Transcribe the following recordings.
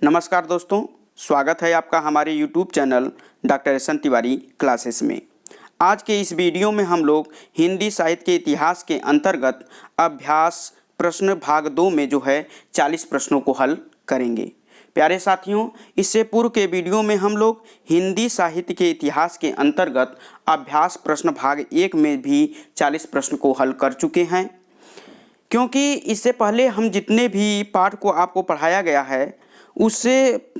नमस्कार दोस्तों, स्वागत है आपका हमारे YouTube channel doctor S N Tiwari classes में। आज के इस वीडियो में हम लोग हिंदी साहित्य के इतिहास के अंतर्गत अभ्यास प्रश्न भाग 2 में जो है 40 प्रश्नों को हल करेंगे। प्यारे साथियों, इससे पूर्व के वीडियो में हम लोग हिंदी साहित्य के इतिहास के अंतर्गत अभ्यास प्रश्न भाग 1 में भी 40 प्रश्न को हल कर चुके हैं। क्योंकि इससे पहले हम जितने भी पाठ को आपको पढ़ाया गया है उससे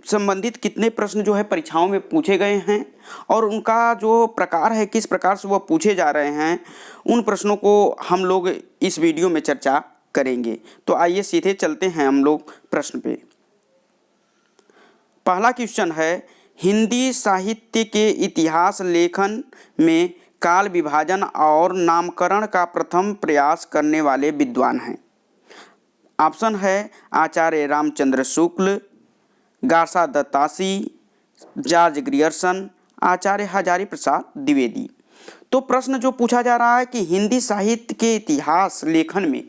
संबंधित कितने प्रश्न जो है परीक्षाओं में पूछे गए हैं और उनका जो प्रकार है, किस प्रकार से वह पूछे जा रहे हैं, उन प्रश्नों को हम लोग इस वीडियो में चर्चा करेंगे। तो आइए सीधे चलते हैं हम लोग प्रश्न पे। पहला क्वेश्चन है, हिंदी साहित्य के इतिहास लेखन में काल विभाजन और नामकरण का प्रथम प्रयास करने वाले विद्वान हैं। ऑप्शन है आचार्य रामचंद्र शुक्ल, गासा दत्तासी, जॉर्ज ग्रियर्सन, आचार्य हजारी प्रसाद द्विवेदी। तो प्रश्न जो पूछा जा रहा है कि हिंदी साहित्य के इतिहास लेखन में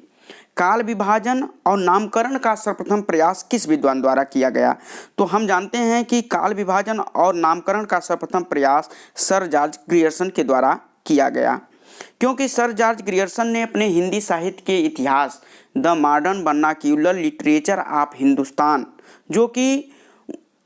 काल विभाजन और नामकरण का सर्वप्रथम प्रयास किस विद्वान द्वारा किया गया। तो हम जानते हैं कि काल विभाजन और नामकरण का सर्वप्रथम प्रयास सर जॉर्ज ग्रियर्सन के द्वारा किया गया, क्योंकि सर जॉर्ज ग्रियर्सन ने अपने हिंदी साहित्य के इतिहास the modern vernacular literature of Hindustan, जो कि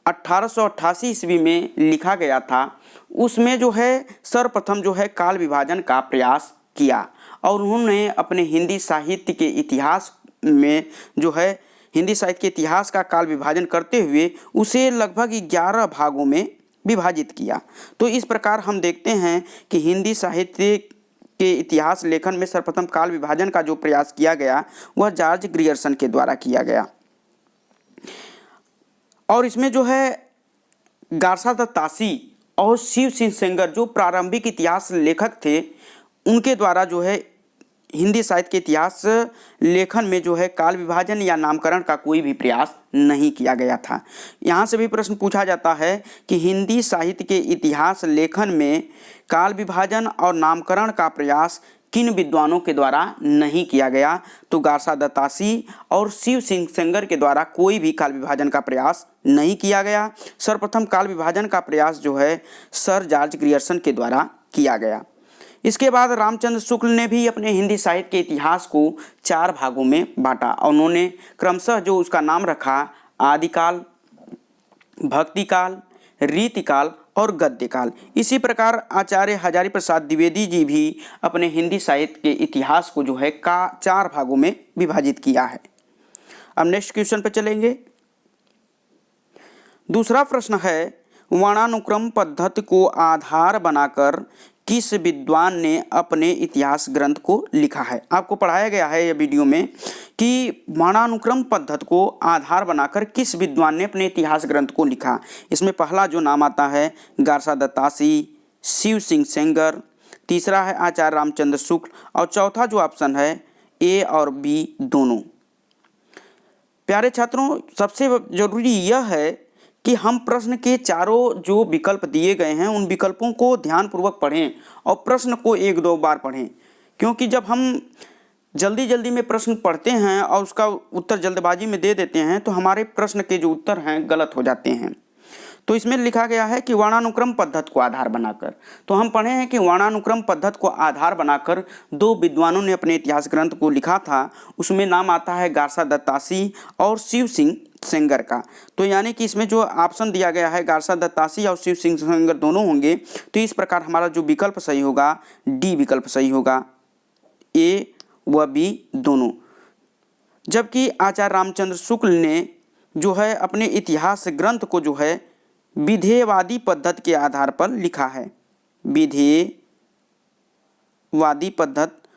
1888 ईस्वी में लिखा गया था, उसमें जो है सर्वप्रथम जो है काल विभाजन का प्रयास किया और उन्होंने अपने हिंदी साहित्य के इतिहास में जो है हिंदी साहित्य के इतिहास का काल विभाजन करते हुए उसे लगभग 11 भागों में विभाजित किया। तो इस प्रकार हम देखते हैं कि हिंदी साहित्य के इतिहास लेखन में सर्वप्रथम काल विभाजन का जो प्रयास किया गया वह जॉर्ज ग्रियर्सन के द्वारा किया गया। और इसमें जो है गासा दत्तासी और शिव सिंह सेंगर जो प्रारंभिक इतिहास लेखक थे, उनके द्वारा जो है हिंदी साहित्य के इतिहास लेखन में जो है काल विभाजन या नामकरण का कोई भी प्रयास नहीं किया गया था। यहाँ से भी प्रश्न पूछा जाता है कि हिंदी साहित्य के इतिहास लेखन में काल विभाजन और नामकरण का प्रयास किन विद्वानों के द्वारा नहीं किया गया। तो गासा दत्तासी और शिव सिंह सेंगर के द्वारा कोई भी काल विभाजन का प्रयास नहीं किया गया। सर्वप्रथम काल विभाजन का प्रयास जो है सर जॉर्ज ग्रियर्सन के द्वारा किया गया। इसके बाद रामचंद्र शुक्ल ने भी अपने हिंदी साहित्य के इतिहास को 4 भागों में बांटा और उन्होंने क्रमशः जो उसका नाम रखा आदिकाल, भक्तिकाल, रीतिकाल और गद्यकाल। इसी प्रकार आचार्य हजारी प्रसाद द्विवेदी जी भी अपने हिंदी साहित्य के इतिहास को जो है 4 भागों में विभाजित किया है। अब नेक्स्ट क्वेश्चन पर चलेंगे। दूसरा प्रश्न है, वर्णानुक्रम पद्धति को आधार बनाकर किस विद्वान ने अपने इतिहास ग्रंथ को लिखा है। आपको पढ़ाया गया है यह वीडियो में कि वर्णानुक्रम पद्धति को आधार बनाकर किस विद्वान ने अपने इतिहास ग्रंथ को लिखा। इसमें पहला जो नाम आता है गासा दत्तासी, शिव सिंह सेंगर, तीसरा है आचार्य रामचंद्र शुक्ल और चौथा जो ऑप्शन है ए और बी दोनों। प्यारे छात्रों, सबसे जरूरी यह है कि हम प्रश्न के चारों जो विकल्प दिए गए हैं उन विकल्पों को ध्यानपूर्वक पढ़ें और प्रश्न को 1-2 बार पढ़ें, क्योंकि जब हम जल्दी में प्रश्न पढ़ते हैं और उसका उत्तर जल्दबाजी में दे देते हैं तो हमारे प्रश्न के जो उत्तर हैं गलत हो जाते हैं। तो इसमें लिखा गया है कि वर्णानुक्रम पद्धति को आधार बनाकर, तो हम पढ़े हैं कि वर्णानुक्रम पद्धति को आधार बनाकर 2 विद्वानों ने अपने इतिहास ग्रंथ को लिखा था। उसमें नाम आता है गासा दत्तासी और शिव सिंह सेंगर का। तो यानी कि इसमें जो ऑप्शन दिया गया है गासा दत्तासी और शिव सिंह सेंगर दोनों होंगे। तो इस प्रकार हमारा जो विकल्प सही होगा डी विकल्प सही होगा, ए व बी दोनों। जबकि आचार्य रामचंद्र शुक्ल ने जो है अपने इतिहास ग्रंथ को जो है विधेयवादी पद्धति के आधार पर लिखा है, विधेयवादी पद्धति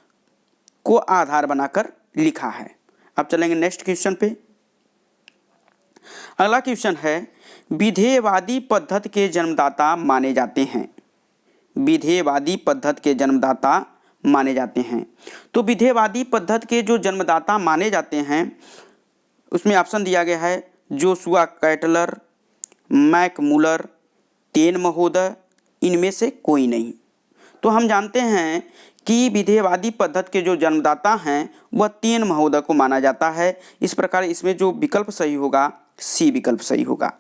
को आधार बनाकर लिखा है। अब चलेंगे नेक्स्ट क्वेश्चन पे। अगला क्वेश्चन है, विधेयवादी पद्धति के जन्मदाता माने जाते हैं। विधेयवादी पद्धति के जन्मदाता माने जाते हैं। तो विधेयवादी पद्धति के जो जन्मदाता माने जाते हैं उसमें ऑप्शन दिया गया है जोशुआ कैटलर, मैकमुलर, टेन महोदय, इनमें से कोई नहीं। तो हम जानते हैं कि विधेयवादी पद्धति के जो जन्मदाता हैं वह 3 महोदय को माना जाता है। इस प्रकार इसमें जो विकल्प सही होगा सी विकल्प सही होगा।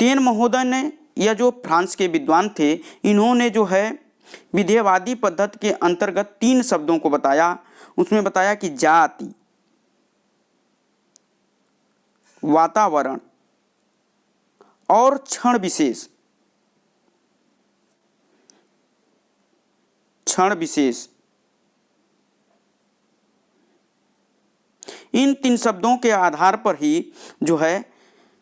टेन महोदय ने, यह जो फ्रांस के विद्वान थे, इन्होंने जो है विधेयवादी पद्धति के अंतर्गत 3 शब्दों को बताया। उसमें बताया कि जाति, वातावरण और क्षण विशेष। इन 3 शब्दों के आधार पर ही जो है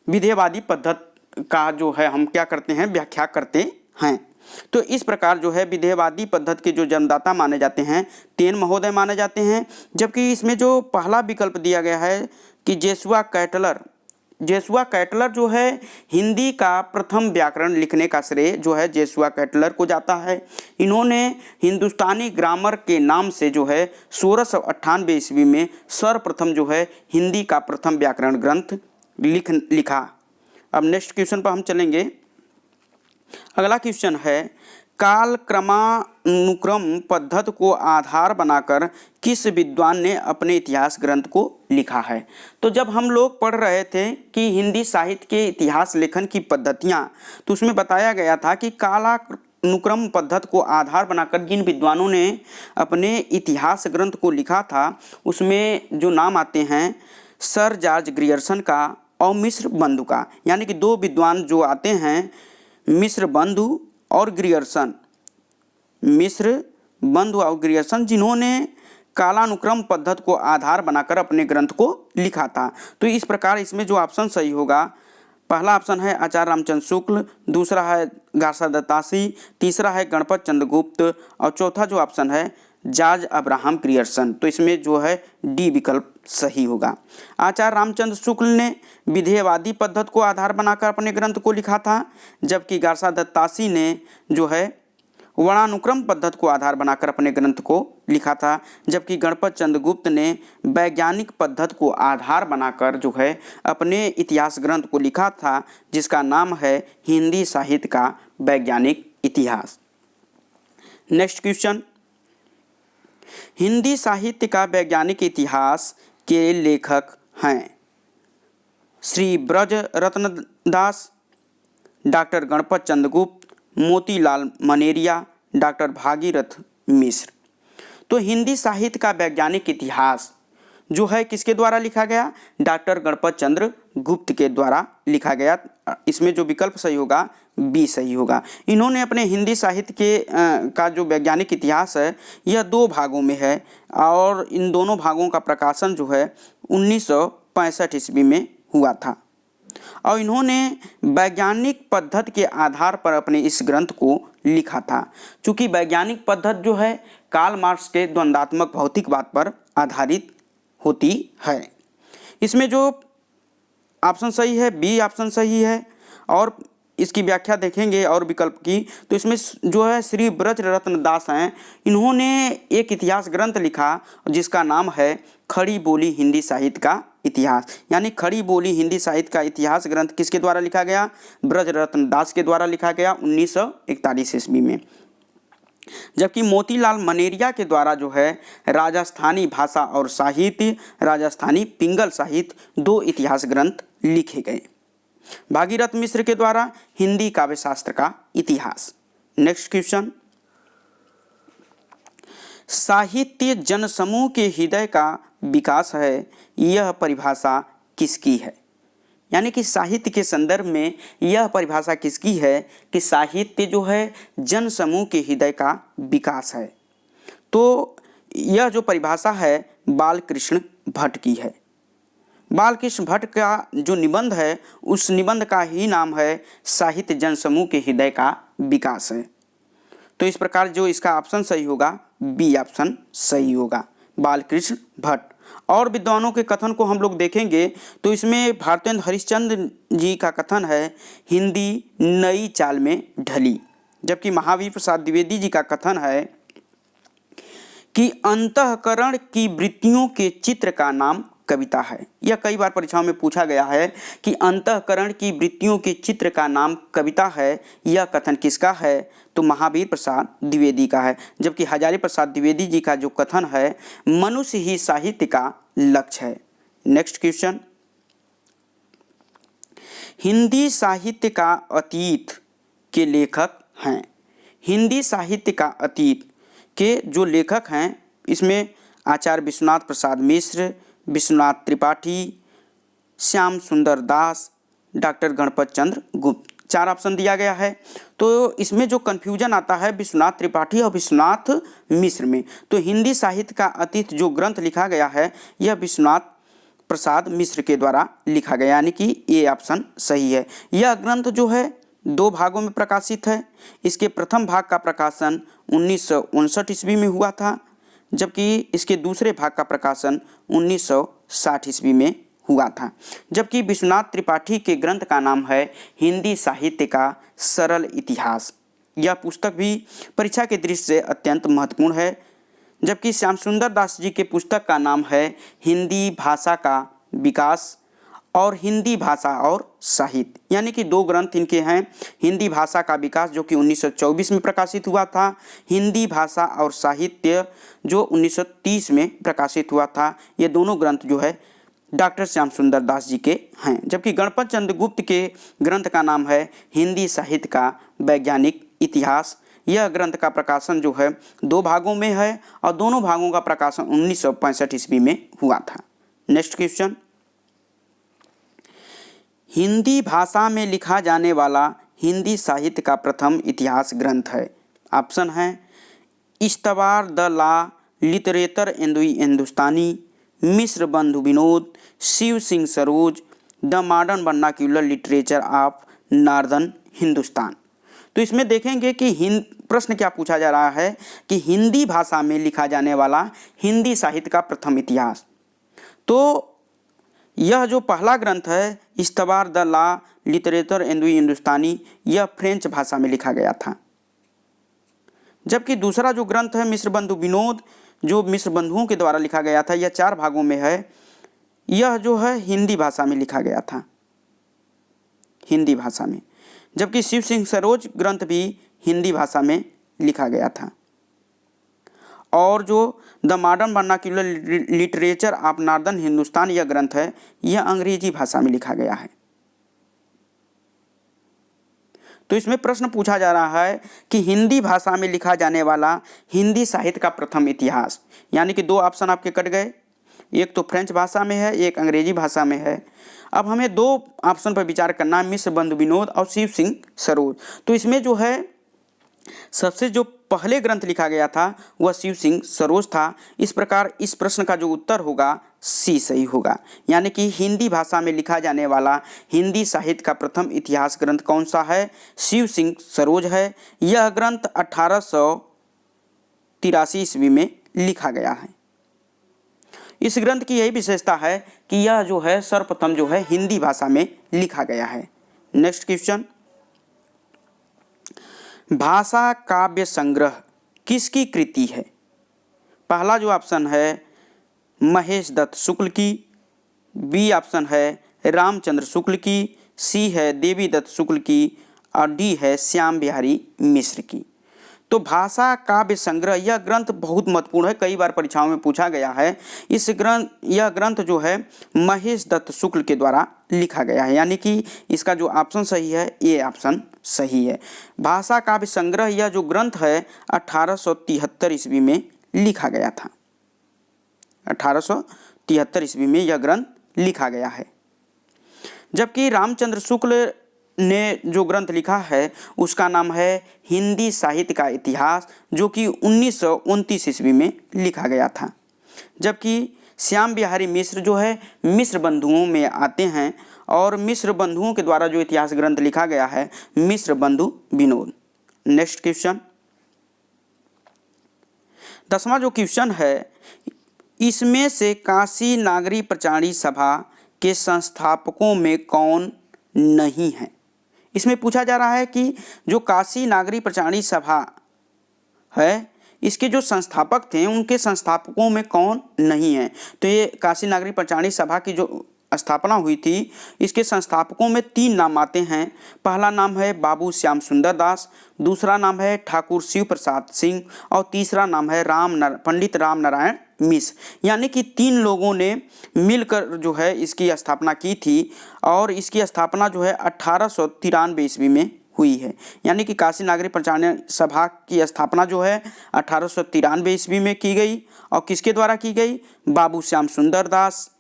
विधेयवादी पद्धति का जो है हम क्या करते हैं, व्याख्या करते हैं। तो इस प्रकार जो है विधेयवादी पद्धति के जो जन्मदाता माने जाते हैं टेन महोदय माने जाते हैं। जबकि इसमें जो पहला विकल्प दिया गया है कि जेसुआ कैटलर जो है हिंदी का प्रथम व्याकरण लिखने का श्रेय जो है जेसुआ कैटलर को जाता है। इन्होंने हिंदुस्तानी ग्रामर के नाम से जो है 1698 ईस्वी में सर्वप्रथम जो है हिंदी का प्रथम व्याकरण ग्रंथ लिखा। अब नेक्स्ट क्वेश्चन पर हम चलेंगे। अगला क्वेश्चन है, काल क्रमानुक्रम पद्धति को आधार बनाकर किस विद्वान ने अपने इतिहास ग्रंथ को लिखा है। तो जब हम लोग पढ़ रहे थे कि हिंदी साहित्य के इतिहास लेखन की पद्धतियाँ, तो उसमें बताया गया था कि कालानुक्रम पद्धति को आधार बनाकर जिन विद्वानों ने अपने इतिहास ग्रंथ को लिखा था, उसमें जो नाम आते हैं सर जॉर्ज ग्रियर्सन का और मिश्र बंधु का, यानी कि 2 विद्वान जो आते हैं, मिश्र बंधु और ग्रियर्सन, जिन्होंने कालानुक्रम पद्धति को आधार बनाकर अपने ग्रंथ को लिखा था। तो इस प्रकार इसमें जो ऑप्शन सही होगा, पहला ऑप्शन है आचार्य रामचंद्र शुक्ल, दूसरा है गार्सा दत्तासी, तीसरा है गणपत चंद्रगुप्त और चौथा जो ऑप्शन है जॉर्ज अब्राहम ग्रियर्सन। तो इसमें जो है डी विकल्प सही होगा। आचार्य रामचंद्र शुक्ल ने विधेयवादी पद्धति को आधार बनाकर अपने ग्रंथ को लिखा था, जबकि गार्सा दत्तासी ने जो है वर्णानुक्रम पद्धति को आधार बनाकर अपने ग्रंथ को लिखा था, जबकि गणपत चंद्रगुप्त ने वैज्ञानिक पद्धति को आधार बनाकर जो है अपने इतिहास ग्रंथ को लिखा था, जिसका नाम है हिंदी साहित्य का वैज्ञानिक इतिहास। नेक्स्ट क्वेश्चन, हिंदी साहित्य का वैज्ञानिक इतिहास के लेखक हैं श्री ब्रज रत्न दास, डॉक्टर गणपत चंद्रगुप्त, मोतीलाल मनेरिया, डॉक्टर भागीरथ मिश्र। तो हिंदी साहित्य का वैज्ञानिक इतिहास जो है किसके द्वारा लिखा गया, डॉक्टर गणपत चंद्र गुप्त के द्वारा लिखा गया। इसमें जो विकल्प सही होगा बी सही होगा। इन्होंने अपने हिंदी साहित्य के का जो वैज्ञानिक इतिहास है यह 2 भागों में है और इन दोनों भागों का प्रकाशन जो है 1965 ईस्वी में हुआ था और इन्होंने वैज्ञानिक पद्धति के आधार पर अपने इस ग्रंथ को लिखा था। चूँकि वैज्ञानिक पद्धति जो है कार्ल मार्क्स के द्वंद्वात्मक भौतिकवाद पर आधारित होती है। इसमें जो ऑप्शन सही है बी ऑप्शन सही है और इसकी व्याख्या देखेंगे और विकल्प की, तो इसमें जो है श्री ब्रज रत्न दास हैं, इन्होंने एक इतिहास ग्रंथ लिखा जिसका नाम है खड़ी बोली हिंदी साहित्य का इतिहास। यानी खड़ी बोली हिंदी साहित्य का इतिहास ग्रंथ किसके द्वारा लिखा गया, ब्रज रत्न दास के द्वारा लिखा गया 1941 ईस्वी में। जबकि मोतीलाल मनेरिया के द्वारा जो है राजस्थानी भाषा और साहित्य, राजस्थानी पिंगल साहित्य 2 इतिहास ग्रंथ लिखे गए। भागीरथ मिश्र के द्वारा हिंदी काव्य शास्त्र का इतिहास। नेक्स्ट क्वेश्चन, साहित्य जनसमूह के हृदय का विकास है, यह परिभाषा किसकी है। यानी कि साहित्य के संदर्भ में यह परिभाषा किसकी है कि साहित्य जो है जनसमूह के हृदय का विकास है। तो यह जो परिभाषा है बालकृष्ण भट्ट की है। बालकृष्ण भट्ट का जो निबंध है उस निबंध का ही नाम है साहित्य जनसमूह के हृदय का विकास है। तो इस प्रकार जो इसका ऑप्शन सही होगा बी ऑप्शन सही होगा, बालकृष्ण भट्ट। और विद्वानों के कथन को हम लोग देखेंगे तो इसमें भारतेंद्र हरिश्चंद्र जी का कथन है हिंदी नई चाल में ढली, जबकि महावीर प्रसाद द्विवेदी जी का कथन है कि अंतःकरण की वृत्तियों के चित्र का नाम कविता है। यह कई बार परीक्षाओं में पूछा गया है कि अंतःकरण की वृत्तियों के चित्र का नाम कविता है, यह कथन किसका है, तो महावीर प्रसाद द्विवेदी का है। जबकि हजारी प्रसाद द्विवेदी जी का जो कथन है मनुष्य ही साहित्य का लक्ष्य है। नेक्स्ट क्वेश्चन, हिंदी साहित्य का अतीत के लेखक हैं। हिंदी साहित्य का अतीत के जो लेखक हैं इसमें आचार्य विश्वनाथ प्रसाद मिश्र, विश्वनाथ त्रिपाठी, श्याम सुंदर दास, डॉक्टर गणपत चंद्र गुप्त, 4 ऑप्शन दिया गया है। तो इसमें जो कन्फ्यूजन आता है विश्वनाथ त्रिपाठी और विश्वनाथ मिश्र में, तो हिंदी साहित्य का अतीत जो ग्रंथ लिखा गया है यह विश्वनाथ प्रसाद मिश्र के द्वारा लिखा गया, यानी कि ये ऑप्शन सही है। यह ग्रंथ जो है 2 भागों में प्रकाशित है। इसके प्रथम भाग का प्रकाशन 1959 ईस्वी में हुआ था, जबकि इसके दूसरे भाग का प्रकाशन 1960 ईस्वी में हुआ था। जबकि विश्वनाथ त्रिपाठी के ग्रंथ का नाम है हिंदी साहित्य का सरल इतिहास। यह पुस्तक भी परीक्षा के दृष्टि से अत्यंत महत्वपूर्ण है। जबकि श्याम सुंदर दास जी के पुस्तक का नाम है हिंदी भाषा का विकास और हिंदी भाषा और साहित्य, यानी कि 2 ग्रंथ इनके हैं। हिंदी भाषा का विकास जो कि 1924 में प्रकाशित हुआ था, हिंदी भाषा और साहित्य जो 1930 में प्रकाशित हुआ था। ये दोनों ग्रंथ जो है डॉक्टर श्याम सुंदर दास जी के हैं। जबकि गणपत चंद्र गुप्त के ग्रंथ का नाम है हिंदी साहित्य का वैज्ञानिक इतिहास। यह ग्रंथ का प्रकाशन जो है 2 भागों में है और दोनों भागों का प्रकाशन 1965 ईस्वी में हुआ था। नेक्स्ट क्वेश्चन, हिंदी भाषा में लिखा जाने वाला हिंदी साहित्य का प्रथम इतिहास ग्रंथ है। ऑप्शन है इश्तबार द ला literature in the Hindustani, Mishra Bandhu Vinod, Shiv Singh Saroj, the modern vernacular literature of northern Hindustan. तो इसमें देखेंगे कि प्रश्न क्या पूछा जा रहा है कि हिंदी भाषा में लिखा जाने वाला हिंदी साहित्य का प्रथम इतिहास। तो यह जो पहला ग्रंथ है इश्तबार द ला लिटरेचर इन द हिंदुस्तानी, यह फ्रेंच भाषा में लिखा गया था। जबकि दूसरा जो ग्रंथ है मिश्र बंधु विनोद, जो मिश्र बंधुओं के द्वारा लिखा गया था, यह 4 भागों में है। यह जो है हिंदी भाषा में लिखा गया था, हिंदी भाषा में। जबकि शिव सिंह सरोज ग्रंथ भी हिंदी भाषा में लिखा गया था। और जो the modern vernacular literature of northern Hindustan यह ग्रंथ है, यह अंग्रेजी भाषा में लिखा गया है। तो इसमें प्रश्न पूछा जा रहा है कि हिंदी भाषा में लिखा जाने वाला हिंदी साहित्य का प्रथम इतिहास, यानी कि 2 ऑप्शन आपके कट गए, एक तो फ्रेंच भाषा में है, एक अंग्रेजी भाषा में है। अब हमें 2 ऑप्शन पर विचार करना है, मिश्र बंधु विनोद और शिव सिंह सरोज। तो इसमें जो है सबसे जो पहले ग्रंथ लिखा गया था वह शिव सिंह सरोज था। इस प्रकार इस प्रश्न का जो उत्तर होगा सी सही होगा, यानी कि हिंदी भाषा में लिखा जाने वाला हिंदी साहित्य का प्रथम इतिहास ग्रंथ कौन सा है, शिव सिंह सरोज है। यह ग्रंथ 1883 ईस्वी में लिखा गया है। इस ग्रंथ की यही विशेषता है कि यह जो है सर्वप्रथम जो है हिंदी भाषा में लिखा गया है। नेक्स्ट क्वेश्चन, भाषा काव्य संग्रह किसकी कृति है? पहला जो ऑप्शन है महेश दत्त शुक्ल की, बी ऑप्शन है रामचंद्र शुक्ल की, सी है देवी दत्त शुक्ल की और डी है श्याम बिहारी मिश्र की। तो भाषा काव्य संग्रह यह ग्रंथ बहुत महत्वपूर्ण है, कई बार परीक्षाओं में पूछा गया है। यह ग्रंथ जो है महेश दत्त शुक्ल के द्वारा लिखा गया है, यानी कि इसका जो ऑप्शन सही है ये ऑप्शन सही है। भाषा काव्य संग्रह यह जो ग्रंथ है 1873 ईस्वी में लिखा गया था। 1873 ईस्वी में यह ग्रंथ लिखा गया है। जबकि रामचंद्र शुक्ल ने जो ग्रंथ लिखा है उसका नाम है हिंदी साहित्य का इतिहास, जो कि 1929 ईस्वी में लिखा गया था। जबकि श्याम बिहारी मिश्र जो है मिश्र बंधुओं में आते हैं और मिश्र बंधुओं के द्वारा जो इतिहास ग्रंथ लिखा गया है मिश्र बंधु विनोद। नेक्स्ट क्वेश्चन, 10वां जो क्वेश्चन है, इसमें से काशी नागरी प्रचारी सभा के संस्थापकों में कौन नहीं है? इसमें पूछा जा रहा है कि जो काशी नागरी प्रचारी सभा है इसके जो संस्थापक थे उनके संस्थापकों में कौन नहीं है। तो ये काशी नागरी प्रचारी सभा की जो स्थापना हुई थी, इसके संस्थापकों में 3 नाम आते हैं। पहला नाम है बाबू श्याम सुंदर दास, दूसरा नाम है ठाकुर शिव प्रसाद सिंह और तीसरा नाम है पंडित राम नारायण मिश्र। यानी कि 3 लोगों ने मिलकर जो है इसकी स्थापना की थी और इसकी स्थापना जो है 1893 ईस्वी में हुई है। यानी कि काशी नागरी प्रचारणी सभा की स्थापना जो है 1893 ईस्वी में की गई और किसके द्वारा की गई? बाबू श्याम सुंदर दास,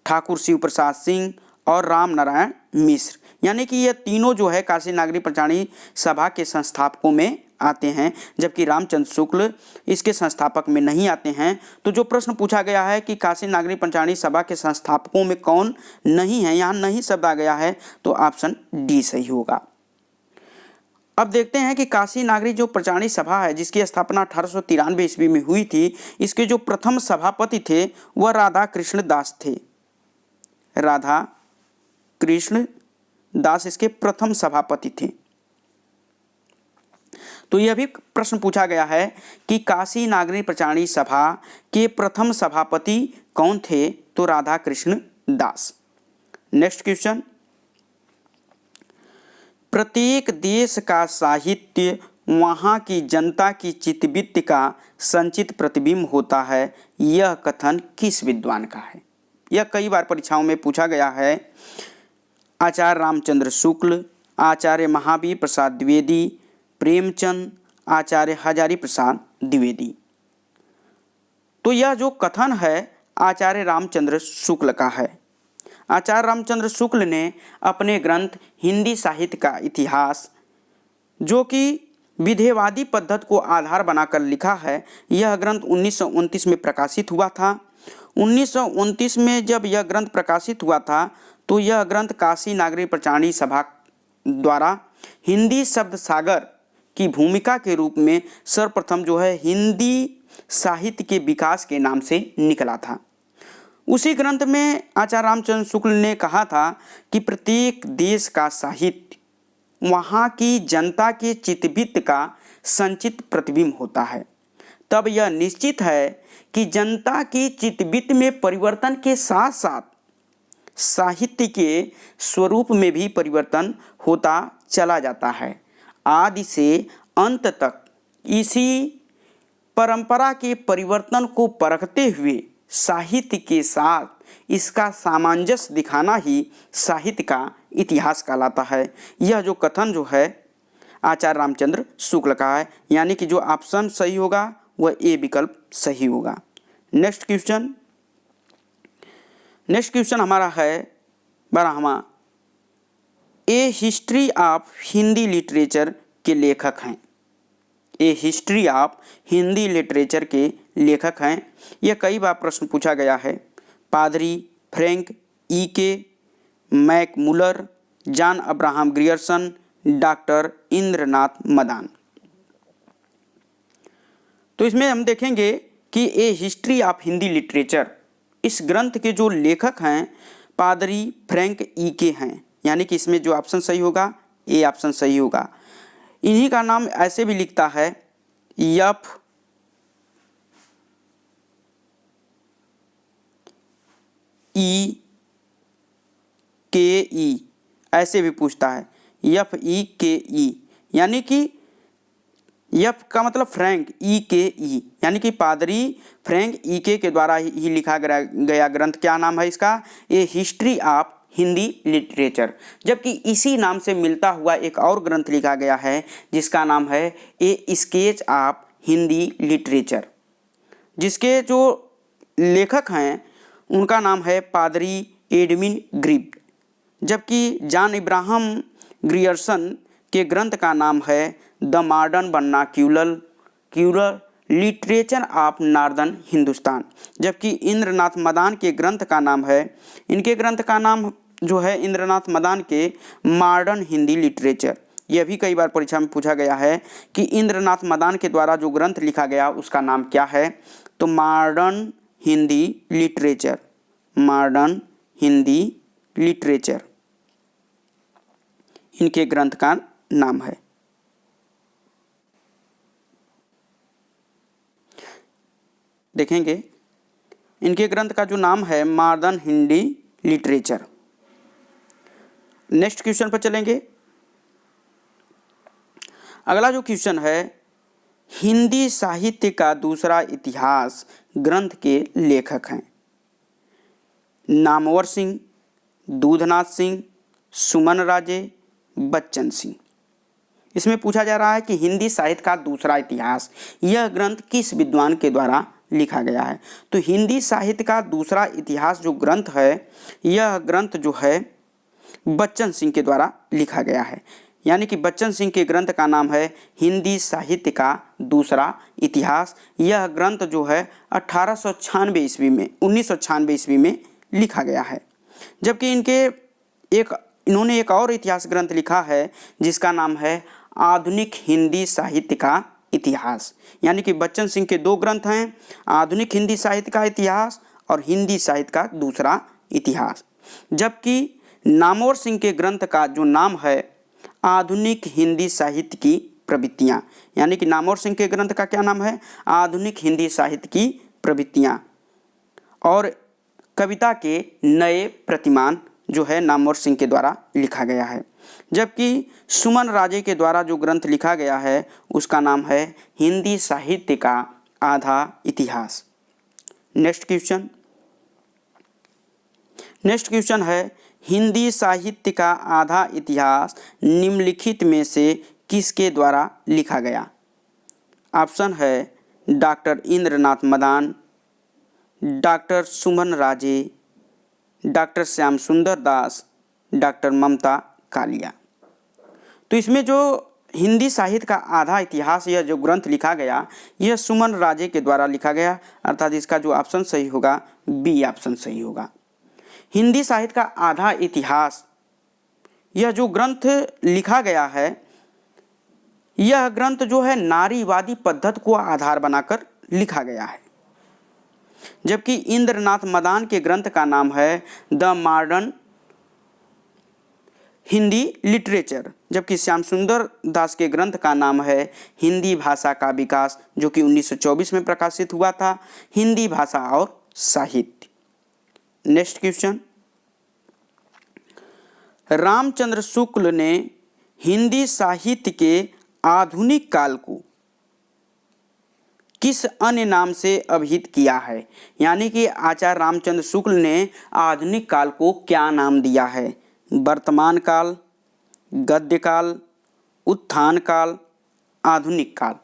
ठाकुर शिव प्रसाद सिंह और राम नारायण मिश्र। यानी कि ये तीनों जो है काशी नागरी प्रचारणी सभा के संस्थापकों में आते हैं, जबकि रामचंद्र शुक्ल इसके संस्थापक में नहीं आते हैं। तो जो प्रश्न पूछा गया है कि काशी नागरी प्रचारणी सभा के संस्थापकों में कौन नहीं है, यहाँ नहीं शब्द आ गया है, तो ऑप्शन डी सही होगा। अब देखते हैं कि काशी नागरी जो प्रचारणी सभा है जिसकी स्थापना 1893 ईस्वी में हुई थी, इसके जो प्रथम सभापति थे वह राधा कृष्ण दास थे। राधा कृष्ण दास इसके प्रथम सभापति थे। तो यह भी प्रश्न पूछा गया है कि काशी नागरी प्रचारणी सभा के प्रथम सभापति कौन थे? तो राधा कृष्ण दास। नेक्स्ट क्वेश्चन, प्रत्येक देश का साहित्य वहाँ की जनता की चित्तवृत्ति का संचित प्रतिबिंब होता है, यह कथन किस विद्वान का है? यह कई बार परीक्षाओं में पूछा गया है। आचार्य रामचंद्र शुक्ल, आचार्य महावीर प्रसाद द्विवेदी, प्रेमचंद, आचार्य हजारी प्रसाद द्विवेदी। तो यह जो कथन है आचार्य रामचंद्र शुक्ल का है। आचार्य रामचंद्र शुक्ल ने अपने ग्रंथ हिंदी साहित्य का इतिहास, जो कि विधेयवादी पद्धति को आधार बनाकर लिखा है, यह ग्रंथ 1929 में प्रकाशित हुआ था। 1929 में जब यह ग्रंथ प्रकाशित हुआ था तो यह ग्रंथ काशी नागरी प्रचारणी सभा द्वारा हिंदी शब्द सागर की भूमिका के रूप में सर्वप्रथम जो है हिंदी साहित्य के विकास के नाम से निकला था। उसी ग्रंथ में आचार्य रामचंद्र शुक्ल ने कहा था कि प्रत्येक देश का साहित्य वहाँ की जनता के चित्तवृत्ति का संचित प्रतिबिंब होता है। तब यह निश्चित है कि जनता की चित्तवृत्ति में परिवर्तन के साथ साथ साहित्य के स्वरूप में भी परिवर्तन होता चला जाता है। आदि से अंत तक इसी परंपरा के परिवर्तन को परखते हुए साहित्य के साथ इसका सामंजस्य दिखाना ही साहित्य का इतिहास कहलाता है। यह जो कथन जो है आचार्य रामचंद्र शुक्ल का है, यानी कि जो ऑप्शन सही होगा वह ए विकल्प सही होगा। नेक्स्ट क्वेश्चन हमारा है 12वां, ए हिस्ट्री ऑफ हिंदी लिटरेचर के लेखक हैं। ए हिस्ट्री ऑफ हिंदी लिटरेचर के लेखक हैं। यह कई बार प्रश्न पूछा गया है। पादरी Frank E K. McMuller, John Abraham Grierson, doctor Indranath Madan. तो इसमें हम देखेंगे कि a history of Hindi literature, इस ग्रंथ के जो लेखक हैं पादरी फ्रैंक ई.के. हैं, यानी कि इसमें जो ऑप्शन सही होगा ए ऑप्शन सही होगा। इन्हीं का नाम ऐसे भी लिखता है एफ ई के ई, ऐसे भी पूछता है FEKE, यानी कि एफ का मतलब फ्रैंक E.K.E, यानी कि पादरी फ्रैंक E.K. के द्वारा ही लिखा गया ग्रंथ। क्या नाम है इसका? ए हिस्ट्री ऑफ हिंदी लिटरेचर। जबकि इसी नाम से मिलता हुआ एक और ग्रंथ लिखा गया है जिसका नाम है ए स्केच ऑफ हिंदी लिटरेचर, जिसके जो लेखक हैं उनका नाम है पादरी एडमिन ग्रिप्ट। जबकि जॉन इब्राहम ग्रियर्सन के ग्रंथ का नाम है the modern vernacular literature of northern Hindustan. जबकि इंद्रनाथ मदान के ग्रंथ का नाम है, इनके ग्रंथ का नाम जो है इंद्रनाथ मदान के मॉडर्न हिंदी लिटरेचर। यह भी कई बार परीक्षा में पूछा गया है कि इंद्रनाथ मदान के द्वारा जो ग्रंथ लिखा गया उसका नाम क्या है? तो modern Hindi literature, modern Hindi literature इनके ग्रंथ का नाम है। देखेंगे इनके ग्रंथ का जो नाम है modern Hindi literature. Next question पर चलेंगे। अगला जो क्वेश्चन है, हिंदी साहित्य का दूसरा इतिहास ग्रंथ के लेखक हैं। नामवर सिंह, दूधनाथ सिंह, सुमन राजे, बच्चन सिंह। इसमें पूछा जा रहा है कि हिंदी साहित्य का दूसरा इतिहास, यह ग्रंथ किस विद्वान के द्वारा लिखा गया है। तो हिंदी साहित्य का दूसरा इतिहास जो ग्रंथ है, यह ग्रंथ जो है बच्चन सिंह के द्वारा लिखा गया है। यानी कि बच्चन सिंह के ग्रंथ का नाम है हिंदी साहित्य का दूसरा इतिहास। यह ग्रंथ जो है 1896 ईस्वी में 1996 ईस्वी में लिखा गया है। जबकि इन्होंने एक और इतिहास ग्रंथ लिखा है जिसका नाम है आधुनिक हिंदी साहित्य का इतिहास। यानी कि बच्चन सिंह के दो ग्रंथ हैं, आधुनिक हिंदी साहित्य का इतिहास और हिंदी साहित्य का दूसरा इतिहास। जबकि नामवर सिंह के ग्रंथ का जो नाम है आधुनिक हिंदी साहित्य की प्रवृत्तियाँ। यानी कि नामवर सिंह के ग्रंथ का क्या नाम है, आधुनिक हिंदी साहित्य की प्रवृत्तियाँ। और कविता के नए प्रतिमान जो है नामवर सिंह के द्वारा लिखा गया है। जबकि सुमन राजे के द्वारा जो ग्रंथ लिखा गया है उसका नाम है हिंदी साहित्य का आधा इतिहास। नेक्स्ट क्वेश्चन है, हिंदी साहित्य का आधा इतिहास निम्नलिखित में से किसके द्वारा लिखा गया। ऑप्शन है डॉक्टर इंद्रनाथ मदान, डॉक्टर सुमन राजे, डॉक्टर श्याम सुंदर दास, डॉक्टर ममता कालिया। तो इसमें जो हिंदी साहित्य का आधा इतिहास यह जो ग्रंथ लिखा गया यह सुमन राजे के द्वारा लिखा गया, अर्थात इसका जो ऑप्शन सही होगा बी ऑप्शन सही होगा। हिंदी साहित्य का आधा इतिहास यह जो ग्रंथ लिखा गया है, यह ग्रंथ जो है नारीवादी पद्धति को आधार बनाकर लिखा गया है। जबकि इंद्रनाथ मदान के ग्रंथ का नाम है द मॉडर्न हिंदी लिटरेचर, जबकि श्याम सुंदर दास के ग्रंथ का नाम है हिंदी भाषा का विकास, जो कि 1924 में प्रकाशित हुआ था, हिंदी भाषा और साहित्य। नेक्स्ट क्वेश्चन, रामचंद्र शुक्ल ने हिंदी साहित्य के आधुनिक काल को किस अन्य नाम से अभिहित किया है। यानी कि आचार्य रामचंद्र शुक्ल ने आधुनिक काल को क्या नाम दिया है, वर्तमान काल, गद्य काल, उत्थान काल, आधुनिक काल।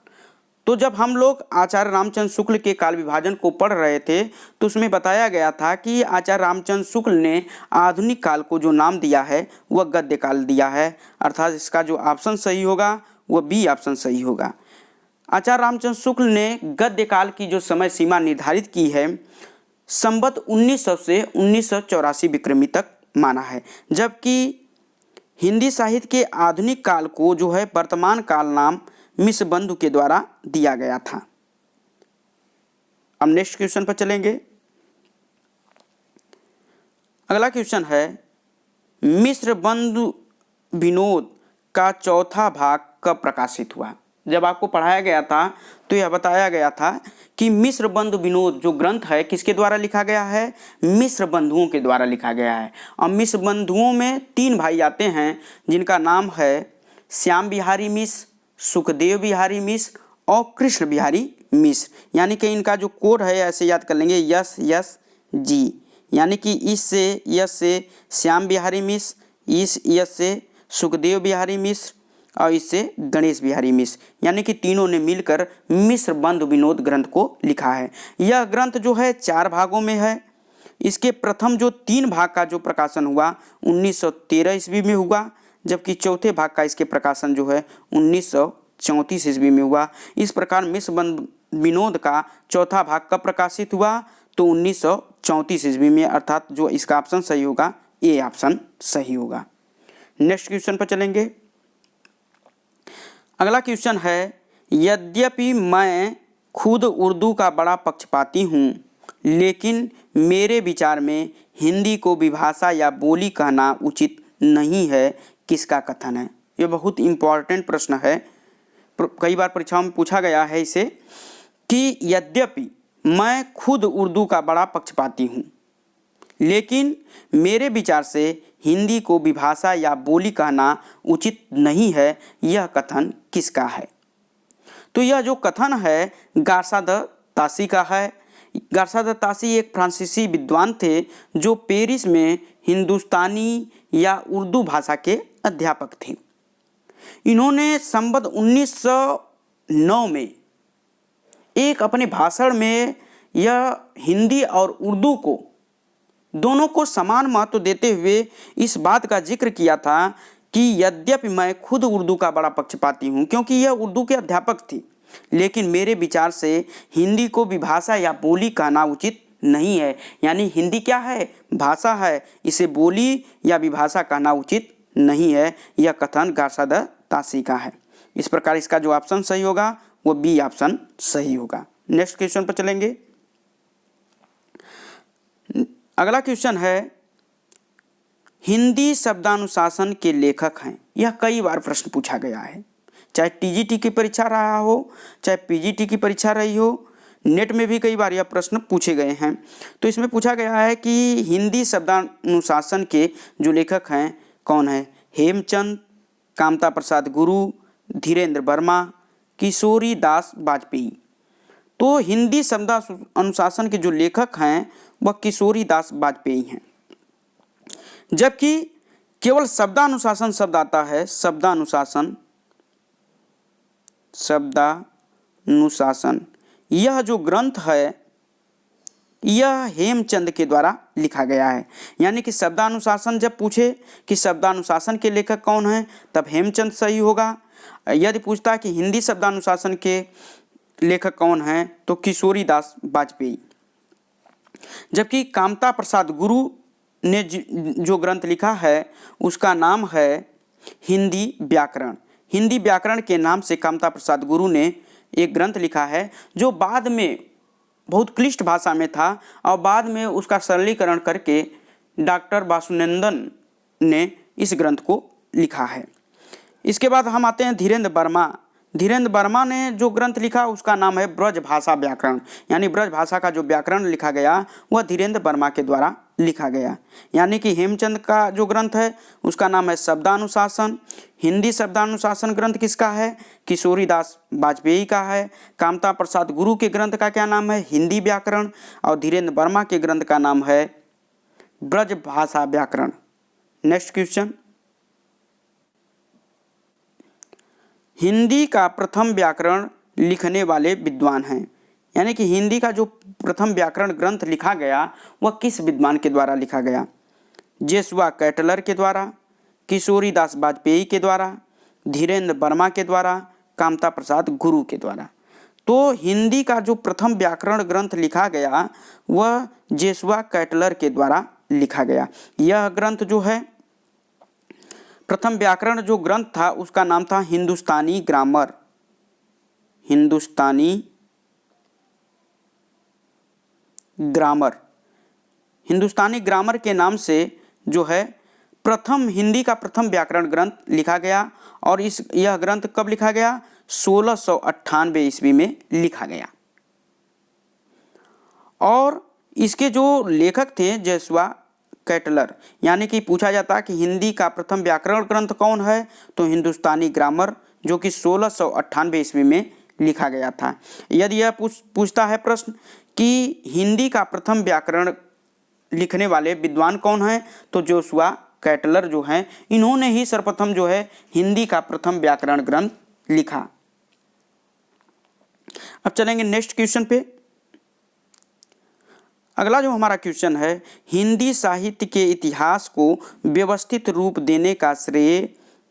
तो जब हम लोग आचार्य रामचंद्र शुक्ल के काल विभाजन को पढ़ रहे थे तो उसमें बताया गया था कि आचार्य रामचंद्र शुक्ल ने आधुनिक काल को जो नाम दिया है वह गद्य काल दिया है, अर्थात इसका जो ऑप्शन सही होगा वह बी ऑप्शन सही होगा। आचार्य रामचंद्र शुक्ल ने गद्य काल की जो समय सीमा निर्धारित की है संवत 1900 से 1984 विक्रमी तक माना है। जबकि हिंदी साहित्य के आधुनिक काल को जो है वर्तमान काल नाम मिश्र बंधु के द्वारा दिया गया था। अब नेक्स्ट क्वेश्चन पर चलेंगे। अगला क्वेश्चन है, मिश्र बंधु विनोद का चौथा भाग कब प्रकाशित हुआ। जब आपको पढ़ाया गया था तो यह बताया गया था कि मिश्र बंधु विनोद जो ग्रंथ है किसके द्वारा लिखा गया है, मिश्र बंधुओं के द्वारा लिखा गया है। और मिश्र बंधुओं में तीन भाई आते हैं जिनका नाम है श्याम बिहारी मिश्र, सुखदेव बिहारी मिश्र और कृष्ण बिहारी मिश्र। यानी कि इनका जो कोड है ऐसे याद कर लेंगे, यस यस जी। यानी कि इस से यस से श्याम बिहारी मिश्र, इस यस से सुखदेव बिहारी मिश्र और इससे गणेश बिहारी मिश्र, यानी कि तीनों ने मिलकर मिश्र बंधु विनोद ग्रंथ को लिखा है। यह ग्रंथ जो है 4 भागों में है। इसके प्रथम जो 3 भाग का जो प्रकाशन हुआ 1913 ईस्वी में हुआ, जबकि चौथे भाग का इसके प्रकाशन जो है 1934 ईस्वी में हुआ। इस प्रकार मिश्र बंधु विनोद का चौथा भाग कब प्रकाशित हुआ तो 1934 ईस्वी में, अर्थात जो इसका ऑप्शन सही होगा ए ऑप्शन सही होगा। नेक्स्ट क्वेश्चन पर चलेंगे। अगला क्वेश्चन है, यद्यपि मैं खुद उर्दू का बड़ा पक्षपाती हूँ लेकिन मेरे विचार में हिंदी को विभाषा या बोली कहना उचित नहीं है, किसका कथन है। ये बहुत इम्पॉर्टेंट प्रश्न है, कई बार परीक्षाओं में पूछा गया है इसे कि यद्यपि मैं खुद उर्दू का बड़ा पक्षपाती हूँ लेकिन मेरे विचार से हिंदी को विभाषा या बोली कहना उचित नहीं है, यह कथन किसका है? तो यह जो कथन है गार्सा द तासी का है। गार्सा द तासी एक फ्रांसीसी विद्वान थे जो पेरिस में हिंदुस्तानी या उर्दू भाषा के अध्यापक थे। इन्होंने संवत 1909 में एक अपने भाषण में यह हिंदी और उर्दू को दोनों को समान महत्व देते हुए इस बात का जिक्र किया था कि यद्यपि मैं खुद उर्दू का बड़ा पक्षपाती हूँ क्योंकि यह उर्दू के अध्यापक थी, लेकिन मेरे विचार से हिंदी को विभाषा या बोली कहना उचित नहीं है। यानी हिंदी क्या है? भाषा है, इसे बोली या विभाषा कहना उचित नहीं है। यह कथन गार्सा द तासी का है। इस प्रकार इसका जो ऑप्शन सही होगा वो बी ऑप्शन सही होगा। नेक्स्ट क्वेश्चन पर चलेंगे। अगला क्वेश्चन है, हिंदी शब्दानुशासन के लेखक हैं। यह कई बार प्रश्न पूछा गया है, चाहे टीजीटी की परीक्षा रहा हो, चाहे पीजीटी की परीक्षा रही हो, नेट में भी कई बार यह प्रश्न पूछे गए हैं। तो इसमें पूछा गया है कि हिंदी शब्दानुशासन के जो लेखक हैं कौन है? हेमचंद, कामता प्रसाद गुरु, धीरेन्द्र वर्मा, किशोरी दास वाजपेयी। तो हिंदी शब्दानुशासन के जो लेखक हैं वह किशोरी दास वाजपेयी हैं। जबकि केवल शब्दानुशासन शब्द आता है, शब्दानुशासन यह जो ग्रंथ है यह हेमचंद के द्वारा लिखा गया है। यानी कि शब्दानुशासन जब पूछे कि शब्दानुशासन के लेखक कौन हैं तब हेमचंद सही होगा। यदि पूछता कि हिंदी शब्दानुशासन के लेखक कौन हैं तो किशोरी दास वाजपेयी। जबकि कामता प्रसाद गुरु ने जो ग्रंथ लिखा है उसका नाम है हिंदी व्याकरण। हिंदी व्याकरण के नाम से कामता प्रसाद गुरु ने एक ग्रंथ लिखा है जो बाद में बहुत क्लिष्ट भाषा में था और बाद में उसका सरलीकरण करके डॉक्टर वासुनंदन ने इस ग्रंथ को लिखा है। इसके बाद हम आते हैं धीरेन्द्र वर्मा। धीरेन्द्र वर्मा ने जो ग्रंथ लिखा उसका नाम है ब्रज भाषा व्याकरण। यानी ब्रज भाषा का जो व्याकरण लिखा गया वह धीरेन्द्र वर्मा के द्वारा लिखा गया। यानी कि हेमचंद का जो ग्रंथ है उसका नाम है शब्दानुशासन। हिंदी शब्दानुशासन ग्रंथ किसका है? किशोरी दास वाजपेयी का है। कामता प्रसाद गुरु के ग्रंथ का क्या नाम है? हिंदी व्याकरण। और धीरेन्द्र वर्मा के ग्रंथ का नाम है ब्रज भाषा व्याकरण। नेक्स्ट क्वेश्चन, हिंदी का प्रथम व्याकरण लिखने वाले विद्वान हैं। यानी कि हिंदी का जो प्रथम व्याकरण ग्रंथ लिखा गया वह किस विद्वान के द्वारा लिखा गया? जेसुआ कैटलर के द्वारा, किशोरी दास वाजपेयी के द्वारा, धीरेन्द्र वर्मा के द्वारा, कामता प्रसाद गुरु के द्वारा। तो हिंदी का जो प्रथम व्याकरण ग्रंथ लिखा गया वह जेसुआ कैटलर के द्वारा लिखा गया। यह ग्रंथ जो है प्रथम व्याकरण जो ग्रंथ था उसका नाम था हिंदुस्तानी ग्रामर। हिंदुस्तानी ग्रामर। हिंदुस्तानी ग्रामर के नाम से जो है प्रथम हिंदी का प्रथम व्याकरण ग्रंथ लिखा गया। और यह ग्रंथ कब लिखा गया? 1698 ईस्वी में लिखा गया। और इसके जो लेखक थे जेसुआ कैटलर। यानी कि पूछा जाता कि हिंदी का प्रथम व्याकरण ग्रंथ कौन है तो हिंदुस्तानी ग्रामर, जो कि 1698 ईस्वी में लिखा गया था। यदि यह पूछता है प्रश्न कि हिंदी का प्रथम व्याकरण लिखने वाले विद्वान कौन हैं तो जेसुआ कैटलर जो हैं इन्होंने ही सर्वप्रथम जो है हिंदी का प्रथम व्याकरण ग्रंथ लिखा। अब चलेंगे नेक्स्ट क्वेश्चन पे। अगला जो हमारा क्वेश्चन है, हिंदी साहित्य के इतिहास को व्यवस्थित रूप देने का श्रेय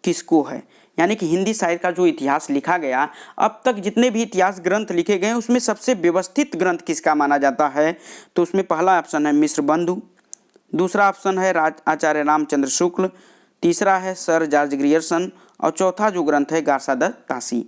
किसको है? यानी कि हिंदी साहित्य का जो इतिहास लिखा गया, अब तक जितने भी इतिहास ग्रंथ लिखे गए उसमें सबसे व्यवस्थित ग्रंथ किसका माना जाता है? तो उसमें पहला ऑप्शन है मिश्र बंधु, दूसरा ऑप्शन है आचार्य रामचंद्र शुक्ल, तीसरा है सर जॉर्ज ग्रियर्सन और चौथा जो ग्रंथ है गार्सा द तासी।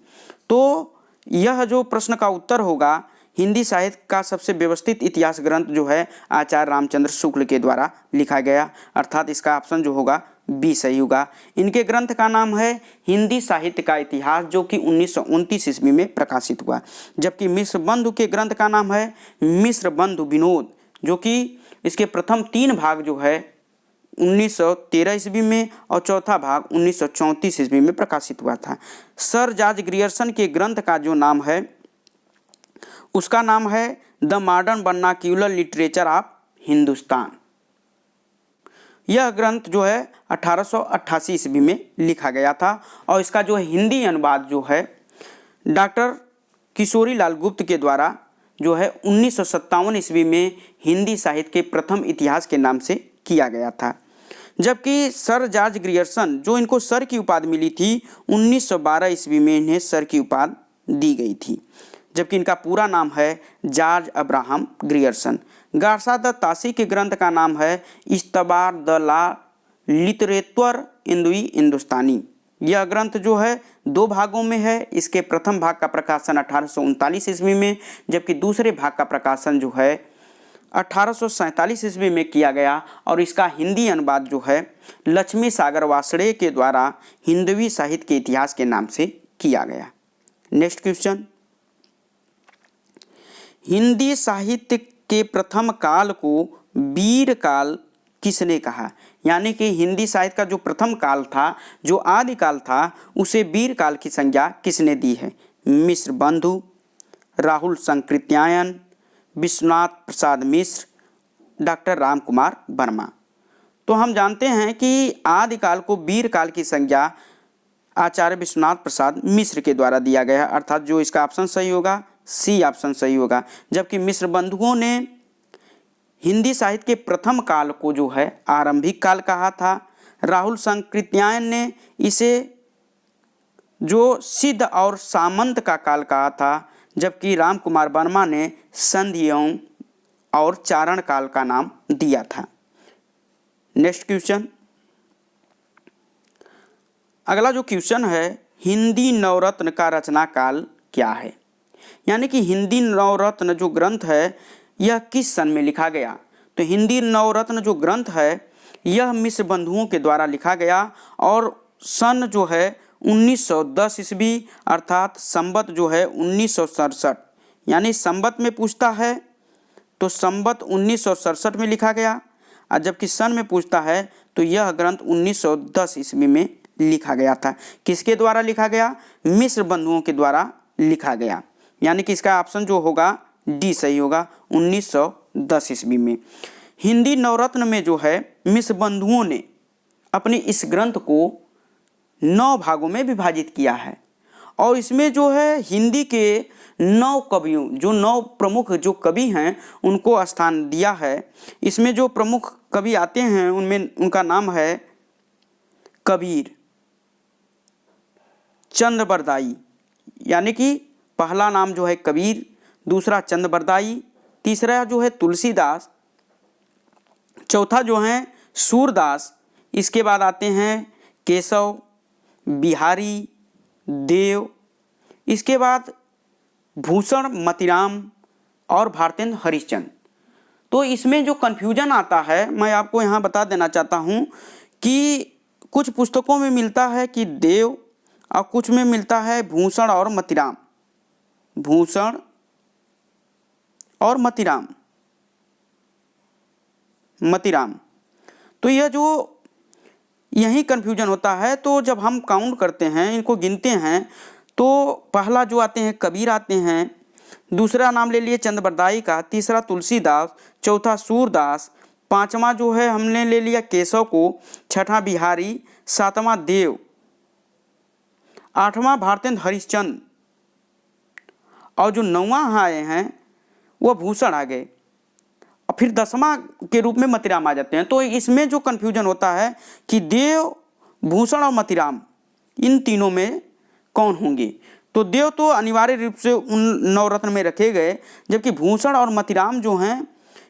तो यह जो प्रश्न का उत्तर होगा, हिंदी साहित्य का सबसे व्यवस्थित इतिहास ग्रंथ जो है आचार्य रामचंद्र शुक्ल के द्वारा लिखा गया, अर्थात इसका ऑप्शन जो होगा बी सही होगा। इनके ग्रंथ का नाम है हिंदी साहित्य का इतिहास, जो कि 1929 ईस्वी में प्रकाशित हुआ। जबकि मिश्र बंधु के ग्रंथ का नाम है मिश्र बंधु विनोद, जो कि इसके प्रथम 3 भाग जो है 1913 ईस्वी में और चौथा भाग 1934 ईस्वी में प्रकाशित हुआ था। सर जॉर्ज ग्रियर्सन के ग्रंथ का जो नाम है उसका नाम है the modern vernacular literature of Hindustan. यह ग्रंथ जो है 1888 ईस्वी में लिखा गया था और इसका जो हिंदी अनुवाद जो है डॉक्टर किशोरी लाल गुप्त के द्वारा जो है 1957 ईस्वी में हिंदी साहित्य के प्रथम इतिहास के नाम से किया गया था। जबकि सर जॉर्ज ग्रियर्सन जो इनको सर की उपाधि मिली थी 1912 ईस्वी में इन्हें सर की उपाधि दी गई थी, जबकि इनका पूरा नाम है George Abraham Grierson. Garcin de Tassy के ग्रंथ का नाम है इस्तबार द ला लिटरेचर इंदुई हिंदुस्तानी। यह ग्रंथ जो है 2 भागों में है। इसके प्रथम भाग का प्रकाशन 1839 ईस्वी में, जबकि दूसरे भाग का प्रकाशन जो है 1847 ईस्वी में किया गया और इसका हिंदी अनुवाद जो है लक्ष्मी सागर वासड़े के द्वारा हिंदवी साहित्य के इतिहास के नाम से किया गया। नेक्स्ट क्वेश्चन, हिंदी साहित्य के प्रथम काल को वीर काल किसने कहा? यानी कि हिंदी साहित्य का जो प्रथम काल था, जो आदि काल था, उसे वीर काल की संज्ञा किसने दी है? मिश्र बंधु, राहुल संकृत्यायन, विश्वनाथ प्रसाद मिश्र, डॉक्टर राम कुमार वर्मा। तो हम जानते हैं कि आदिकाल को वीर काल की संज्ञा आचार्य विश्वनाथ प्रसाद मिश्र के द्वारा दिया गया, अर्थात जो इसका ऑप्शन सही होगा सी ऑप्शन सही होगा। जबकि मिश्र बंधुओं ने हिंदी साहित्य के प्रथम काल को जो है आरंभिक काल कहा था। राहुल संकृत्यायन ने इसे जो सिद्ध और सामंत का काल कहा था, जबकि राम कुमार वर्मा ने संधियों और चारण काल का नाम दिया था। नेक्स्ट क्वेश्चन, अगला जो क्वेश्चन है, हिंदी नवरत्न का रचना काल क्या है? यानी कि हिंदी नवरत्न जो ग्रंथ है यह किस सन में लिखा गया? तो हिंदी नवरत्न जो ग्रंथ है यह मिश्र बंधुओं के द्वारा लिखा गया और सन जो है 1910 ईस्वी, अर्थात संवत जो है 1967। यानी संवत में पूछता है तो संवत 1967 में लिखा गया, और जबकि सन में पूछता है तो यह ग्रंथ 1910 ईस्वी में लिखा गया था। किसके द्वारा लिखा गया? मिश्र बंधुओं के द्वारा लिखा गया। यानी कि इसका ऑप्शन जो होगा डी सही होगा, 1910 ईस्वी में। हिंदी नवरत्न में जो है मिश्र बंधुओं ने अपने इस ग्रंथ को 9 भागों में विभाजित किया है और इसमें जो है हिंदी के 9 कवियों, जो 9 प्रमुख जो कवि हैं उनको स्थान दिया है। इसमें जो प्रमुख कवि आते हैं उनमें उनका नाम है कबीर, चंद्रबरदाई, यानी कि पहला नाम जो है कबीर, दूसरा चंद्रबरदाई, तीसरा जो है तुलसीदास, चौथा जो है सूरदास, इसके बाद आते हैं केशव, बिहारी, देव, इसके बाद भूषण, मतिराम और भारतेंद्र हरिश्चंद्र। तो इसमें जो कन्फ्यूजन आता है मैं आपको यहाँ बता देना चाहता हूँ कि कुछ पुस्तकों में मिलता है कि देव और कुछ में मिलता है भूषण और मतिराम, भूषण और मतिराम, मतिराम। तो यह जो यही कन्फ्यूजन होता है। तो जब हम काउंट करते हैं, इनको गिनते हैं, तो पहला जो आते हैं कबीर आते हैं, दूसरा नाम ले लिए चंद्रबरदाई का, तीसरा तुलसीदास, चौथा सूरदास, पांचवा जो है हमने ले लिया केशव को, छठा बिहारी, सातवां देव, आठवां भारतेंद्र हरिश्चंद्र और जो 9वां आए हैं वह भूषण आ गए और फिर 10वां के रूप में मतिराम आ जाते हैं। तो इसमें जो कन्फ्यूजन होता है कि देव, भूषण और मतिराम इन तीनों में कौन होंगे? तो देव तो अनिवार्य रूप से उन नवरत्न में रखे गए, जबकि भूषण और मतिराम जो हैं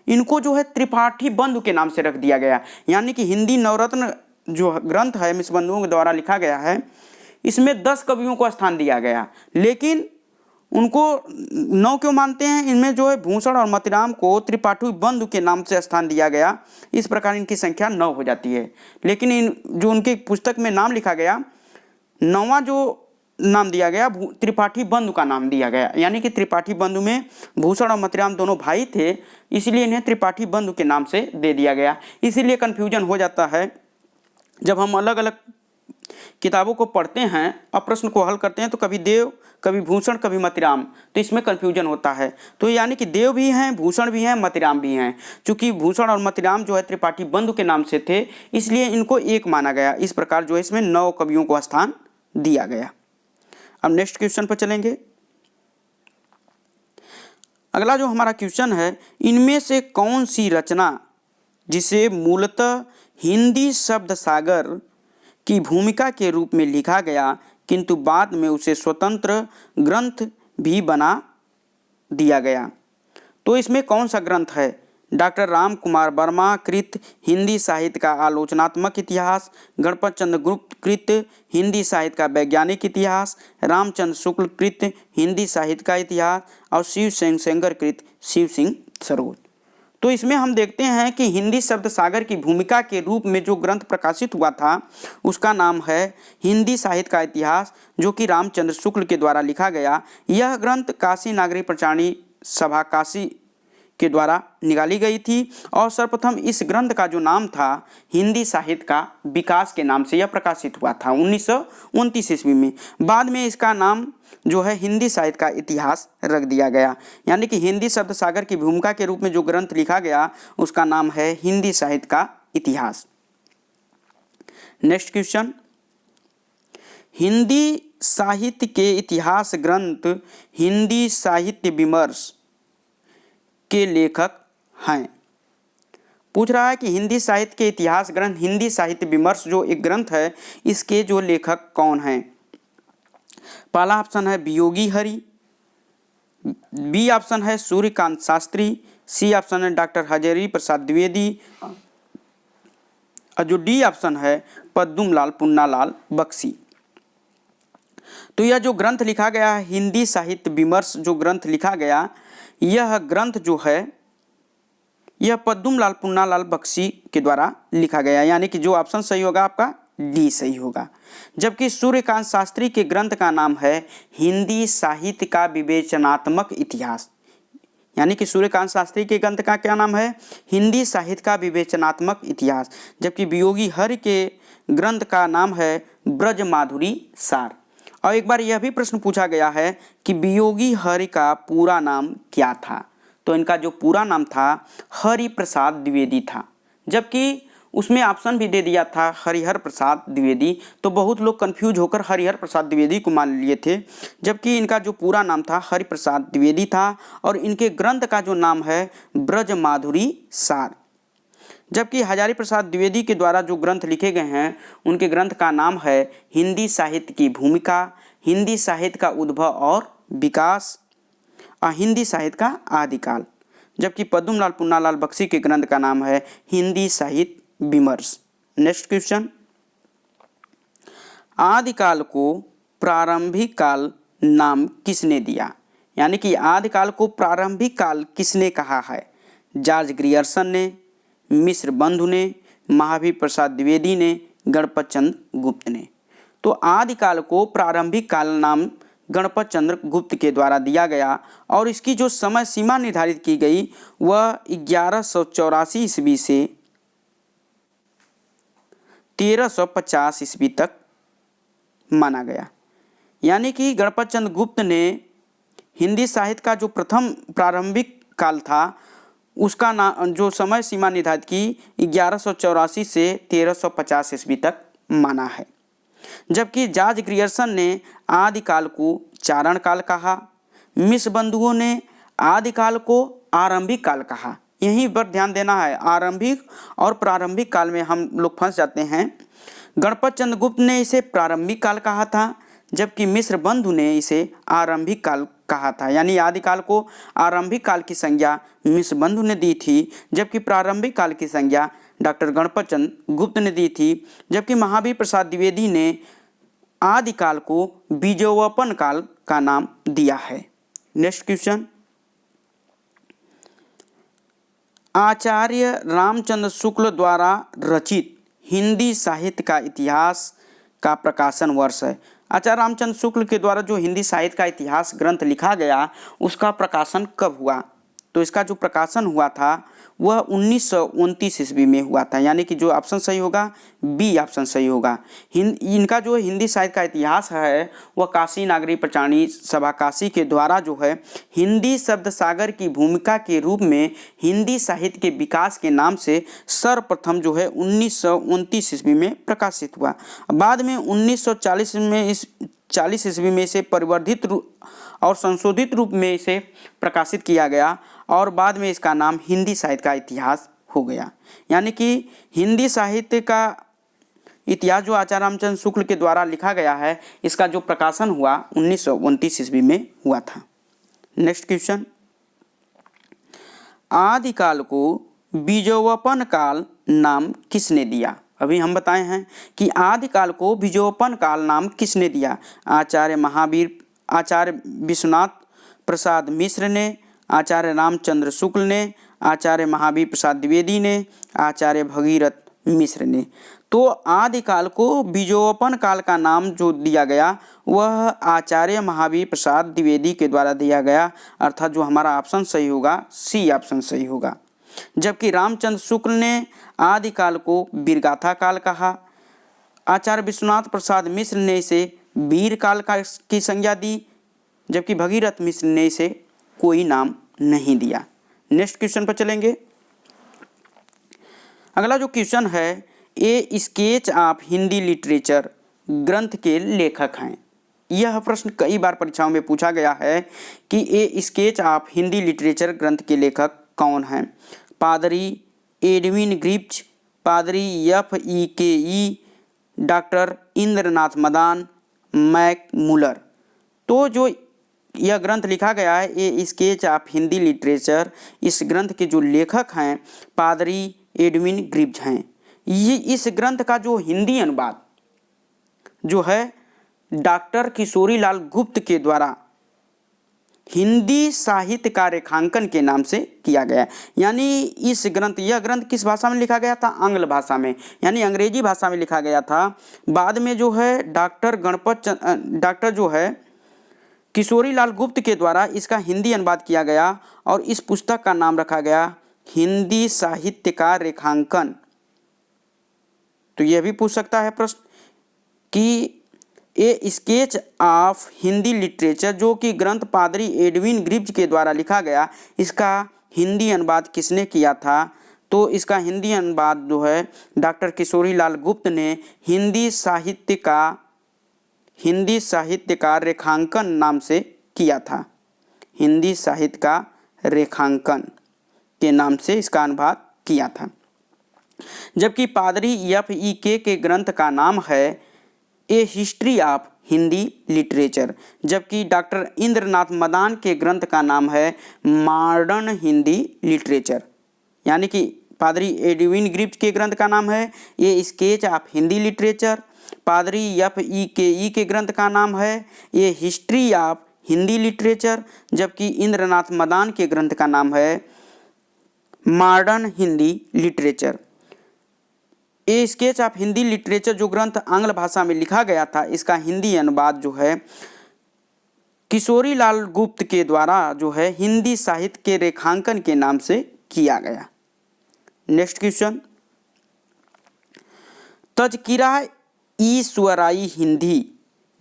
इनको जो है त्रिपाठी बंधु के नाम से रख दिया गया। यानी कि हिंदी नवरत्न जो ग्रंथ है मिश्र बंधुओं के द्वारा लिखा गया है, इसमें 10 कवियों को स्थान दिया गया, लेकिन उनको 9 क्यों मानते हैं? इनमें जो है भूषण और मतिराम को त्रिपाठी बंधु के नाम से स्थान दिया गया, इस प्रकार इनकी संख्या 9 हो जाती है। लेकिन इन जो उनके पुस्तक में नाम लिखा गया, 9वां जो नाम दिया गया, त्रिपाठी बंधु का नाम दिया गया। यानी कि त्रिपाठी बंधु में भूषण और मतिराम दोनों भाई थे, इसलिए इन्हें त्रिपाठी बंधु के नाम से दे दिया गया। इसीलिए कन्फ्यूजन हो जाता है जब हम अलग अलग किताबों को पढ़ते हैं और प्रश्न को हल करते हैं, तो कभी देव, कभी भूषण, कभी मतिराम, तो इसमें कन्फ्यूजन होता है। तो यानी कि देव भी हैं, भूषण भी हैं, मतिराम भी हैं। चूंकि भूषण और मतिराम जो है त्रिपाठी बंधु के नाम से थे, इसलिए इनको एक माना गया। इस प्रकार जो है इसमें 9 कवियों को स्थान दिया गया। अब नेक्स्ट क्वेश्चन पर चलेंगे। अगला जो हमारा क्वेश्चन है, इनमें से कौन सी रचना जिसे मूलतः हिंदी शब्द सागर की भूमिका के रूप में लिखा गया, किंतु बाद में उसे स्वतंत्र ग्रंथ भी बना दिया गया, तो इसमें कौन सा ग्रंथ है? डॉक्टर राम कुमार वर्मा कृत हिंदी साहित्य का आलोचनात्मक इतिहास, गणपत चंद्र गुप्त कृत हिंदी साहित्य का वैज्ञानिक इतिहास, रामचंद्र शुक्ल कृत हिंदी साहित्य का इतिहास और शिव सिंह सेंगर कृत शिव सिंह सरोज। तो इसमें हम देखते हैं कि हिंदी शब्द सागर की भूमिका के रूप में जो ग्रंथ प्रकाशित हुआ था उसका नाम है हिंदी साहित्य का इतिहास, जो कि रामचंद्र शुक्ल के द्वारा लिखा गया। यह ग्रंथ काशी नागरी प्रचारणी सभा काशी के द्वारा निकाली गई थी और सर्वप्रथम इस ग्रंथ का जो नाम था हिंदी साहित्य का विकास के नाम से यह प्रकाशित हुआ था 1929 ईस्वी में। बाद में इसका नाम जो है हिंदी साहित्य का इतिहास रख दिया गया। यानी कि हिंदी शब्द सागर की भूमिका के रूप में जो ग्रंथ लिखा गया उसका नाम है हिंदी साहित्य का इतिहास। नेक्स्ट क्वेश्चन, हिंदी साहित्य के इतिहास ग्रंथ हिंदी साहित्य विमर्श के लेखक हैं। पूछ रहा है कि हिंदी साहित्य के इतिहास ग्रंथ हिंदी साहित्य विमर्श जो एक ग्रंथ है, इसके जो लेखक कौन हैं? पहला ऑप्शन है वियोगी हरि, बी ऑप्शन है सूर्यकांत शास्त्री, सी ऑप्शन है डॉक्टर हजारी प्रसाद द्विवेदी और जो डी ऑप्शन है पद्मलाल पुन्नालाल बख्शी। तो यह जो ग्रंथ लिखा गया है हिंदी साहित्य विमर्श जो ग्रंथ लिखा गया, यह ग्रंथ जो है यह पद्मलाल पुन्नालाल बख्शी के द्वारा लिखा गया। यानी कि जो ऑप्शन सही होगा आपका डी सही होगा। जबकि सूर्यकांत शास्त्री के ग्रंथ का नाम है हिंदी साहित्य का विवेचनात्मक इतिहास। यानी कि सूर्यकांत शास्त्री के ग्रंथ का क्या नाम है? हिंदी साहित्य का विवेचनात्मक इतिहास। जबकि वियोगी हरि के ग्रंथ का नाम है ब्रज माधुरी सार। और एक बार यह भी प्रश्न पूछा गया है कि वियोगी हरि का पूरा नाम क्या था? तो इनका जो पूरा नाम था हरि प्रसाद द्विवेदी था, जबकि उसमें ऑप्शन भी दे दिया था हरिहर प्रसाद द्विवेदी। तो बहुत लोग कंफ्यूज होकर हरिहर प्रसाद द्विवेदी को मान लिए थे, जबकि इनका जो पूरा नाम था हरि प्रसाद द्विवेदी था और इनके ग्रंथ का जो नाम है ब्रज माधुरी सार। जबकि हजारी प्रसाद द्विवेदी के द्वारा जो ग्रंथ लिखे गए हैं उनके ग्रंथ का नाम है हिंदी साहित्य की भूमिका, हिंदी साहित्य का उद्भव और विकास और हिंदी साहित्य का आदिकाल। जबकि पद्मलाल पुन्नालाल बख्शी के ग्रंथ का नाम है हिंदी साहित्य विमर्श। नेक्स्ट क्वेश्चन, आदिकाल को प्रारंभिक काल नाम किसने दिया? यानी कि आदिकाल को प्रारंभिक काल किसने कहा है? जॉर्ज ग्रियर्सन ने, मिश्र बंधु ने, महावीर प्रसाद द्विवेदी ने, गणपत चंद्र गुप्त ने। तो आदिकाल को प्रारंभिक काल नाम गणपत चंद्र गुप्त के द्वारा दिया गया और इसकी जो समय सीमा निर्धारित की गई वह 1184 ईस्वी से 1350 ईस्वी तक माना गया। यानी कि गणपत चंद्र गुप्त ने हिंदी साहित्य का जो प्रथम प्रारंभिक काल था उसका जो समय सीमा निर्धारित की 1184 से 1350 ईस्वी तक माना है। जबकि जॉर्ज ग्रियर्सन ने आदिकाल को चारण काल कहा, मिश्र बंधुओं ने आदिकाल को आरंभिक काल कहा। यहीं पर ध्यान देना है, आरंभिक और प्रारंभिक काल में हम लोग फंस जाते हैं। गणपत चंद्र गुप्त ने इसे प्रारंभिक काल कहा था, जबकि मिश्र बंधु ने इसे आरंभिक काल कहा था। यानी आदिकाल को आरंभिक काल की संज्ञा मिश्र बंधु ने दी थी, जबकि प्रारंभिक काल की संज्ञा डॉक्टर गणपत चंद्र गुप्त ने दी थी। जबकि महावीर प्रसाद द्विवेदी ने आदिकाल को बीजोपन काल का नाम दिया है। नेक्स्ट क्वेश्चन, आचार्य रामचंद्र शुक्ल द्वारा रचित हिंदी साहित्य का इतिहास का प्रकाशन वर्ष है। आचार्य रामचंद्र शुक्ल के द्वारा जो हिंदी साहित्य का इतिहास ग्रंथ लिखा गया उसका प्रकाशन कब हुआ? तो इसका जो प्रकाशन हुआ था वह 1929 ईस्वी में हुआ था, यानी कि जो ऑप्शन सही होगा बी ऑप्शन सही होगा। इनका जो हिंदी साहित्य का इतिहास है वह काशी नागरी प्रचारणी सभा काशी के द्वारा जो है हिंदी शब्द सागर की भूमिका के रूप में हिंदी साहित्य के विकास के नाम से सर्वप्रथम जो है 1929 ईस्वी में प्रकाशित हुआ। बाद में 1940 ईस्वी में इसे परिवर्धित और संशोधित रूप में इसे प्रकाशित किया गया और बाद में इसका नाम हिंदी साहित्य का इतिहास हो गया। यानी कि हिंदी साहित्य का इतिहास जो आचार्य रामचंद्र शुक्ल के द्वारा लिखा गया है इसका जो प्रकाशन हुआ 1929 ईस्वी में हुआ था। नेक्स्ट क्वेश्चन, आदिकाल को बीजोपन काल नाम किसने दिया? अभी हम बताए हैं कि आदिकाल को बीजोपन काल नाम किसने दिया? आचार्य विश्वनाथ प्रसाद मिश्र ने, आचार्य रामचंद्र शुक्ल ने, आचार्य महावीर प्रसाद द्विवेदी ने, आचार्य भगीरथ मिश्र ने। तो आदिकाल को बीजोपन काल का नाम जो दिया गया वह आचार्य महावीर प्रसाद द्विवेदी के द्वारा दिया गया, अर्थात जो हमारा ऑप्शन सही होगा सी ऑप्शन सही होगा। जबकि रामचंद्र शुक्ल ने आदिकाल को वीरगाथा काल कहा, आचार्य विश्वनाथ प्रसाद मिश्र ने इसे वीर काल की संज्ञा दी, जबकि भगीरथ मिश्र ने इसे कोई नाम नहीं दिया। नेक्स्ट क्वेश्चन पर चलेंगे। अगला जो क्वेश्चन है ए स्केच ऑफ हिंदी लिटरेचर ग्रंथ के लेखक हैं। यह प्रश्न कई बार परीक्षाओं में पूछा गया है कि ए स्केच ऑफ हिंदी लिटरेचर ग्रंथ के लेखक कौन हैं? पादरी एडविन ग्रिप्च, पादरी FEKE, doctor Indranath Madan, McMuller. तो जो यह ग्रंथ लिखा गया है ये स्केच ऑफ हिंदी लिटरेचर, इस ग्रंथ के जो लेखक हैं पादरी एडविन ग्रिप्च हैं। ये इस ग्रंथ का जो हिंदी अनुवाद जो है डॉक्टर किशोरीलाल गुप्त के द्वारा हिंदी साहित्य का रेखांकन के नाम से किया गया। यानी यह ग्रंथ किस भाषा में लिखा गया था? आंग्ल भाषा में, यानी अंग्रेजी भाषा में लिखा गया था। बाद में जो है डॉक्टर जो है किशोरीलाल गुप्त के द्वारा इसका हिंदी अनुवाद किया गया और इस पुस्तक का नाम रखा गया हिंदी साहित्य का रेखांकन। तो यह भी पूछ सकता है प्रश्न कि ए स्केच ऑफ हिंदी लिटरेचर जो कि ग्रंथ पादरी एडविन ग्रिप्च के द्वारा लिखा गया, इसका हिंदी अनुवाद किसने किया था? तो इसका हिंदी अनुवाद जो है डॉक्टर किशोरीलाल गुप्त ने हिंदी साहित्य का रेखांकन नाम से किया था। हिंदी साहित्य का रेखांकन के नाम से इसका अनुवाद किया था। जबकि पादरी FEK के ग्रंथ का नाम है ए हिस्ट्री ऑफ हिंदी लिटरेचर, जबकि डॉक्टर इंद्रनाथ मदान के ग्रंथ का नाम है मॉडर्न हिंदी लिटरेचर। यानी कि पादरी एडविन ग्रिप्च के ग्रंथ का नाम है ए स्केच ऑफ हिंदी लिटरेचर, पादरी FEKE के ग्रंथ का नाम है ए हिस्ट्री ऑफ हिंदी लिटरेचर, जबकि इंद्रनाथ मदान के ग्रंथ का नाम है modern Hindi literature. A sketch of Hindi literature जो ग्रंथ आंग्ल भाषा में लिखा गया था, इसका हिंदी अनुवाद जो है किशोरीलाल गुप्त के द्वारा जो है हिंदी साहित्य के रेखांकन के नाम से किया गया। नेक्स्ट क्वेश्चन, तज़किरा ई स्वराई हिंदी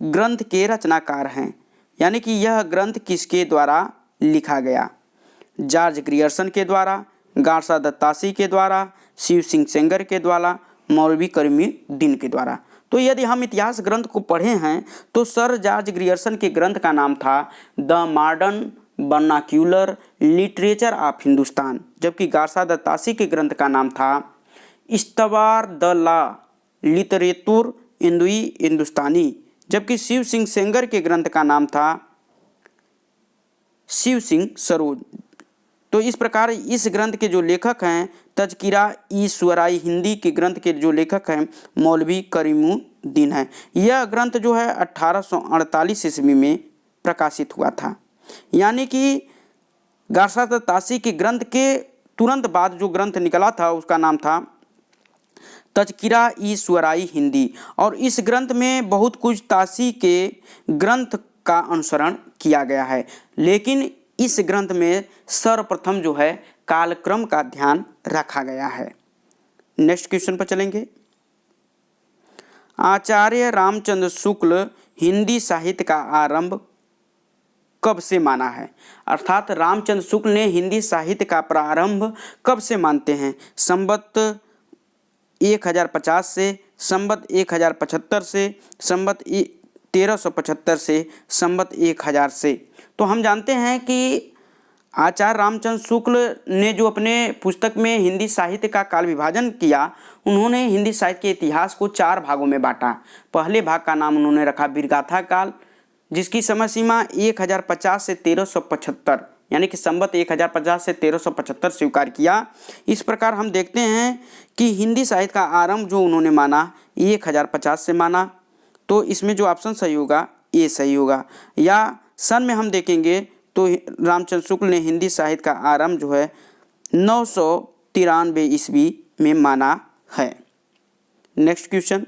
ग्रंथ के रचनाकार हैं। यानी कि यह ग्रंथ किसके द्वारा लिखा गया? जॉर्ज ग्रियर्सन के द्वारा, गारसा दत्तासी के द्वारा, शिव सिंह सेंगर के द्वारा, मौलवी करीमुद्दीन के द्वारा। तो यदि हम इतिहास ग्रंथ को पढ़े हैं तो सर जॉर्ज ग्रियर्सन के ग्रंथ का नाम था the modern vernacular literature of Hindustan, जबकि गारसा दत्तासी के ग्रंथ का नाम था इस्तवार द ला लिटरेतुर इंदुई हिंदुस्तानी, जबकि शिव सिंह सेंगर के ग्रंथ का नाम था शिव सिंह सरोज। तो इस प्रकार इस ग्रंथ के जो लेखक हैं तज़किरा ई स्वराई हिंदी के ग्रंथ के जो लेखक हैं मौलवी करीमुद्दीन हैं। यह ग्रंथ जो है 1848 ईस्वी में प्रकाशित हुआ था। यानी कि गारसा दत्तासी के ग्रंथ के तुरंत बाद जो ग्रंथ निकला था उसका नाम था तज़किरा ई स्वराई हिंदी। और इस ग्रंथ में बहुत कुछ ताशी के ग्रंथ का अनुसरण किया गया है, लेकिन इस ग्रंथ में सर्वप्रथम जो है कालक्रम का ध्यान रखा गया है। नेक्स्ट क्वेश्चन पर चलेंगे। आचार्य रामचंद्र शुक्ल हिंदी साहित्य का आरंभ कब से माना है? अर्थात रामचंद्र शुक्ल ने हिंदी साहित्य का प्रारंभ कब से मानते हैं? संवत 1050 से, संवत 1075 से, संवत 1375 से, संवत 1000 से। तो हम जानते हैं कि आचार्य रामचंद्र शुक्ल ने जो अपने पुस्तक में हिंदी साहित्य का काल विभाजन किया, उन्होंने हिंदी साहित्य के इतिहास को 4 भागों में बांटा। पहले भाग का नाम उन्होंने रखा वीरगाथा काल, जिसकी समय सीमा 1050 से 1375 यानी कि संवत 1050 से 1375 स्वीकार किया। इस प्रकार हम देखते हैं कि हिंदी साहित्य का आरंभ जो उन्होंने माना 1050 से माना, तो इसमें जो ऑप्शन सही होगा ये सही होगा। या सन में हम देखेंगे तो रामचंद्र शुक्ल ने हिंदी साहित्य का आरंभ जो है 993 ईस्वी में माना है। Next question.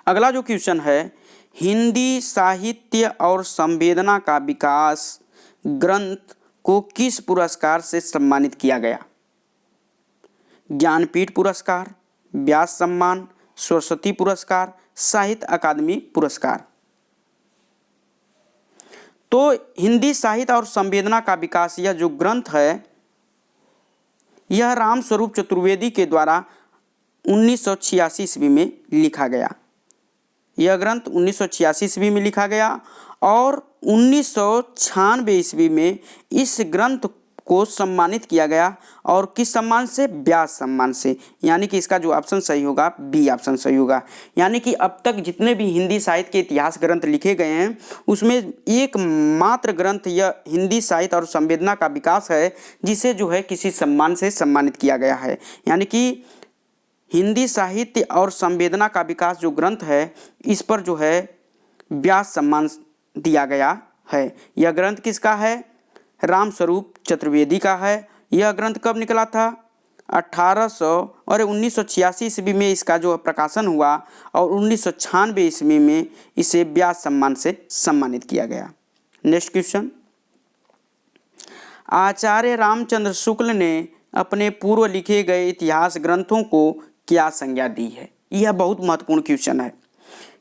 अगला जो क्वेश्चन है, हिंदी साहित्य और संवेदना का विकास ग्रंथ को किस पुरस्कार से सम्मानित किया गया? ज्ञानपीठ पुरस्कार, व्यास सम्मान, सरस्वती पुरस्कार, साहित्य अकादमी पुरस्कार। तो हिंदी साहित्य और संवेदना का विकास यह जो ग्रंथ है, यह रामस्वरूप चतुर्वेदी के द्वारा 1986 ईस्वी में लिखा गया। यह ग्रंथ 1986 ईस्वी में लिखा गया और 1996 ईस्वी में इस ग्रंथ को सम्मानित किया गया। और किस सम्मान से? व्यास सम्मान से। यानी कि इसका जो ऑप्शन सही होगा बी ऑप्शन सही होगा। यानी कि अब तक जितने भी हिंदी साहित्य के इतिहास ग्रंथ लिखे गए हैं, उसमें एकमात्र ग्रंथ यह हिंदी साहित्य और संवेदना का विकास है, जिसे जो है किसी सम्मान से सम्मानित किया गया है। यानी कि हिंदी साहित्य और संवेदना का विकास जो ग्रंथ है, इस पर जो है व्यास सम्मान दिया गया है। यह ग्रंथ किसका है? रामस्वरूप चतुर्वेदी का है। यह ग्रंथ कब निकला था? 1986 ईस्वी में इसका जो प्रकाशन हुआ और 1996 ईस्वी में इसे व्यास सम्मान से सम्मानित किया गया। Next question. आचार्य रामचंद्र शुक्ल ने अपने पूर्व लिखे गए इतिहास ग्रंथों को क्या संज्ञा दी है? यह बहुत महत्वपूर्ण क्वेश्चन है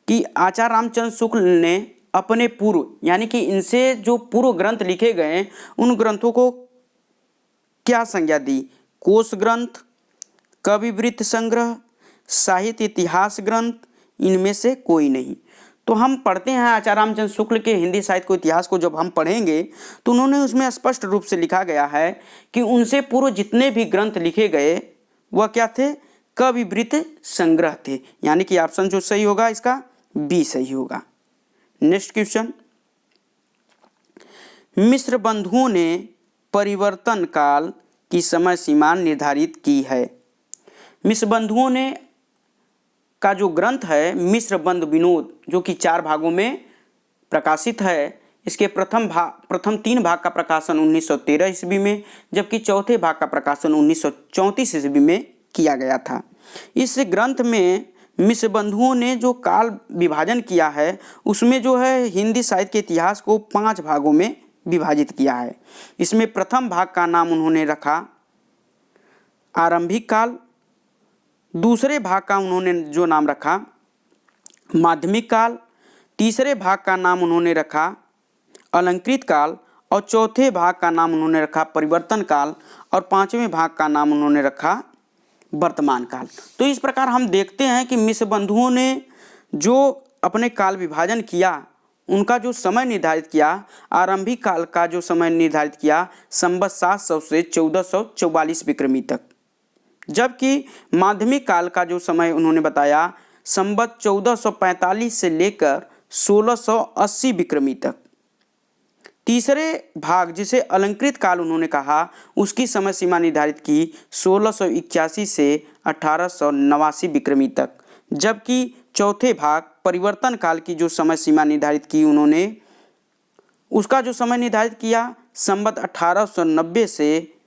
कि आचार्य रामचंद्र शुक्ल ने अपने पूर्व यानी कि इनसे जो पूर्व ग्रंथ लिखे गए उन ग्रंथों को क्या संज्ञा दी? कोश ग्रंथ, कविवृत्त संग्रह, साहित्य इतिहास ग्रंथ, इनमें से कोई नहीं। तो हम पढ़ते हैं आचार्य रामचंद्र शुक्ल के हिंदी साहित्य को इतिहास को जब हम पढ़ेंगे तो उन्होंने उसमें स्पष्ट रूप से लिखा गया है कि उनसे पूर्व जितने भी ग्रंथ लिखे गए वह क्या थे? कविवृत्त संग्रह थे। यानी कि ऑप्शन जो सही होगा इसका बी सही होगा। Next question. मिस्र बंधुओं ने परिवर्तन काल की समय सीमा निर्धारित की है। मिस्र बंधुओं ने का जो ग्रंथ है मिस्र बंध विनोद, जो कि 4 भागों में प्रकाशित है, इसके प्रथम 3 भाग का प्रकाशन 1913 ईस्वी में, जबकि चौथे भाग का प्रकाशन 1934 ईस्वी में किया गया था। इस ग्रंथ में मिस्र बंधुओं ने जो काल विभाजन किया है उसमें जो है हिंदी साहित्य के इतिहास को 5 भागों में विभाजित किया है। इसमें प्रथम भाग का नाम उन्होंने रखा आरंभिक काल, दूसरे भाग का उन्होंने जो नाम रखा माध्यमिक काल, तीसरे भाग का नाम उन्होंने रखा अलंकृत काल और चौथे भाग का नाम उन्होंने रखा परिवर्तन काल और 5वें भाग का नाम उन्होंने रखा वर्तमान काल। तो इस प्रकार हम देखते हैं कि मिस्र बंधुओं ने जो अपने काल विभाजन किया उनका जो समय निर्धारित किया, आरंभिक काल का जो समय निर्धारित किया संवत 700 से 1444 विक्रमी तक, जबकि माध्यमिक काल का जो समय उन्होंने बताया संवत 1445 से लेकर 1680 विक्रमी तक। तीसरे भाग जिसे अलंकृत काल उन्होंने कहा उसकी समय सीमा निर्धारित की 1681 से 1889 विक्रमी तक, जबकि चौथे भाग परिवर्तन काल की जो समय सीमा निर्धारित की उन्होंने उसका जो समय निर्धारित किया संवत 1890 से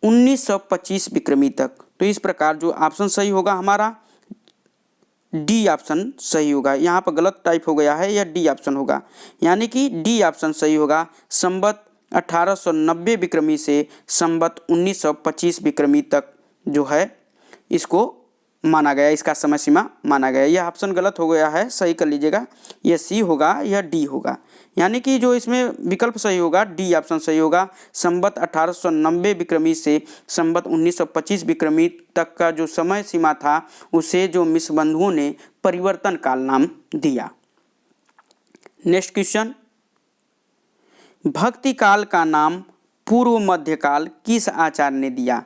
1925 विक्रमी तक। तो इस प्रकार जो ऑप्शन सही होगा हमारा डी ऑप्शन सही होगा। यहाँ पर गलत टाइप हो गया है, यह डी ऑप्शन होगा, यानी कि डी ऑप्शन सही होगा। संवत 1890 विक्रमी से संवत 1925 विक्रमी तक जो है इसको माना गया, इसका समय सीमा माना गया। यह ऑप्शन गलत हो गया है, सही कर लीजिएगा। यह सी होगा, यह डी होगा, यानी कि जो इसमें विकल्प सही होगा डी ऑप्शन सही होगा। संवत 1890 विक्रमी से संवत 1925 विक्रमी तक का जो समय सीमा था उसे जो मिश्र बंधुओं ने परिवर्तन काल नाम दिया। नेक्स्ट क्वेश्चन, भक्ति काल का नाम पूर्व मध्यकाल किस आचार्य ने दिया?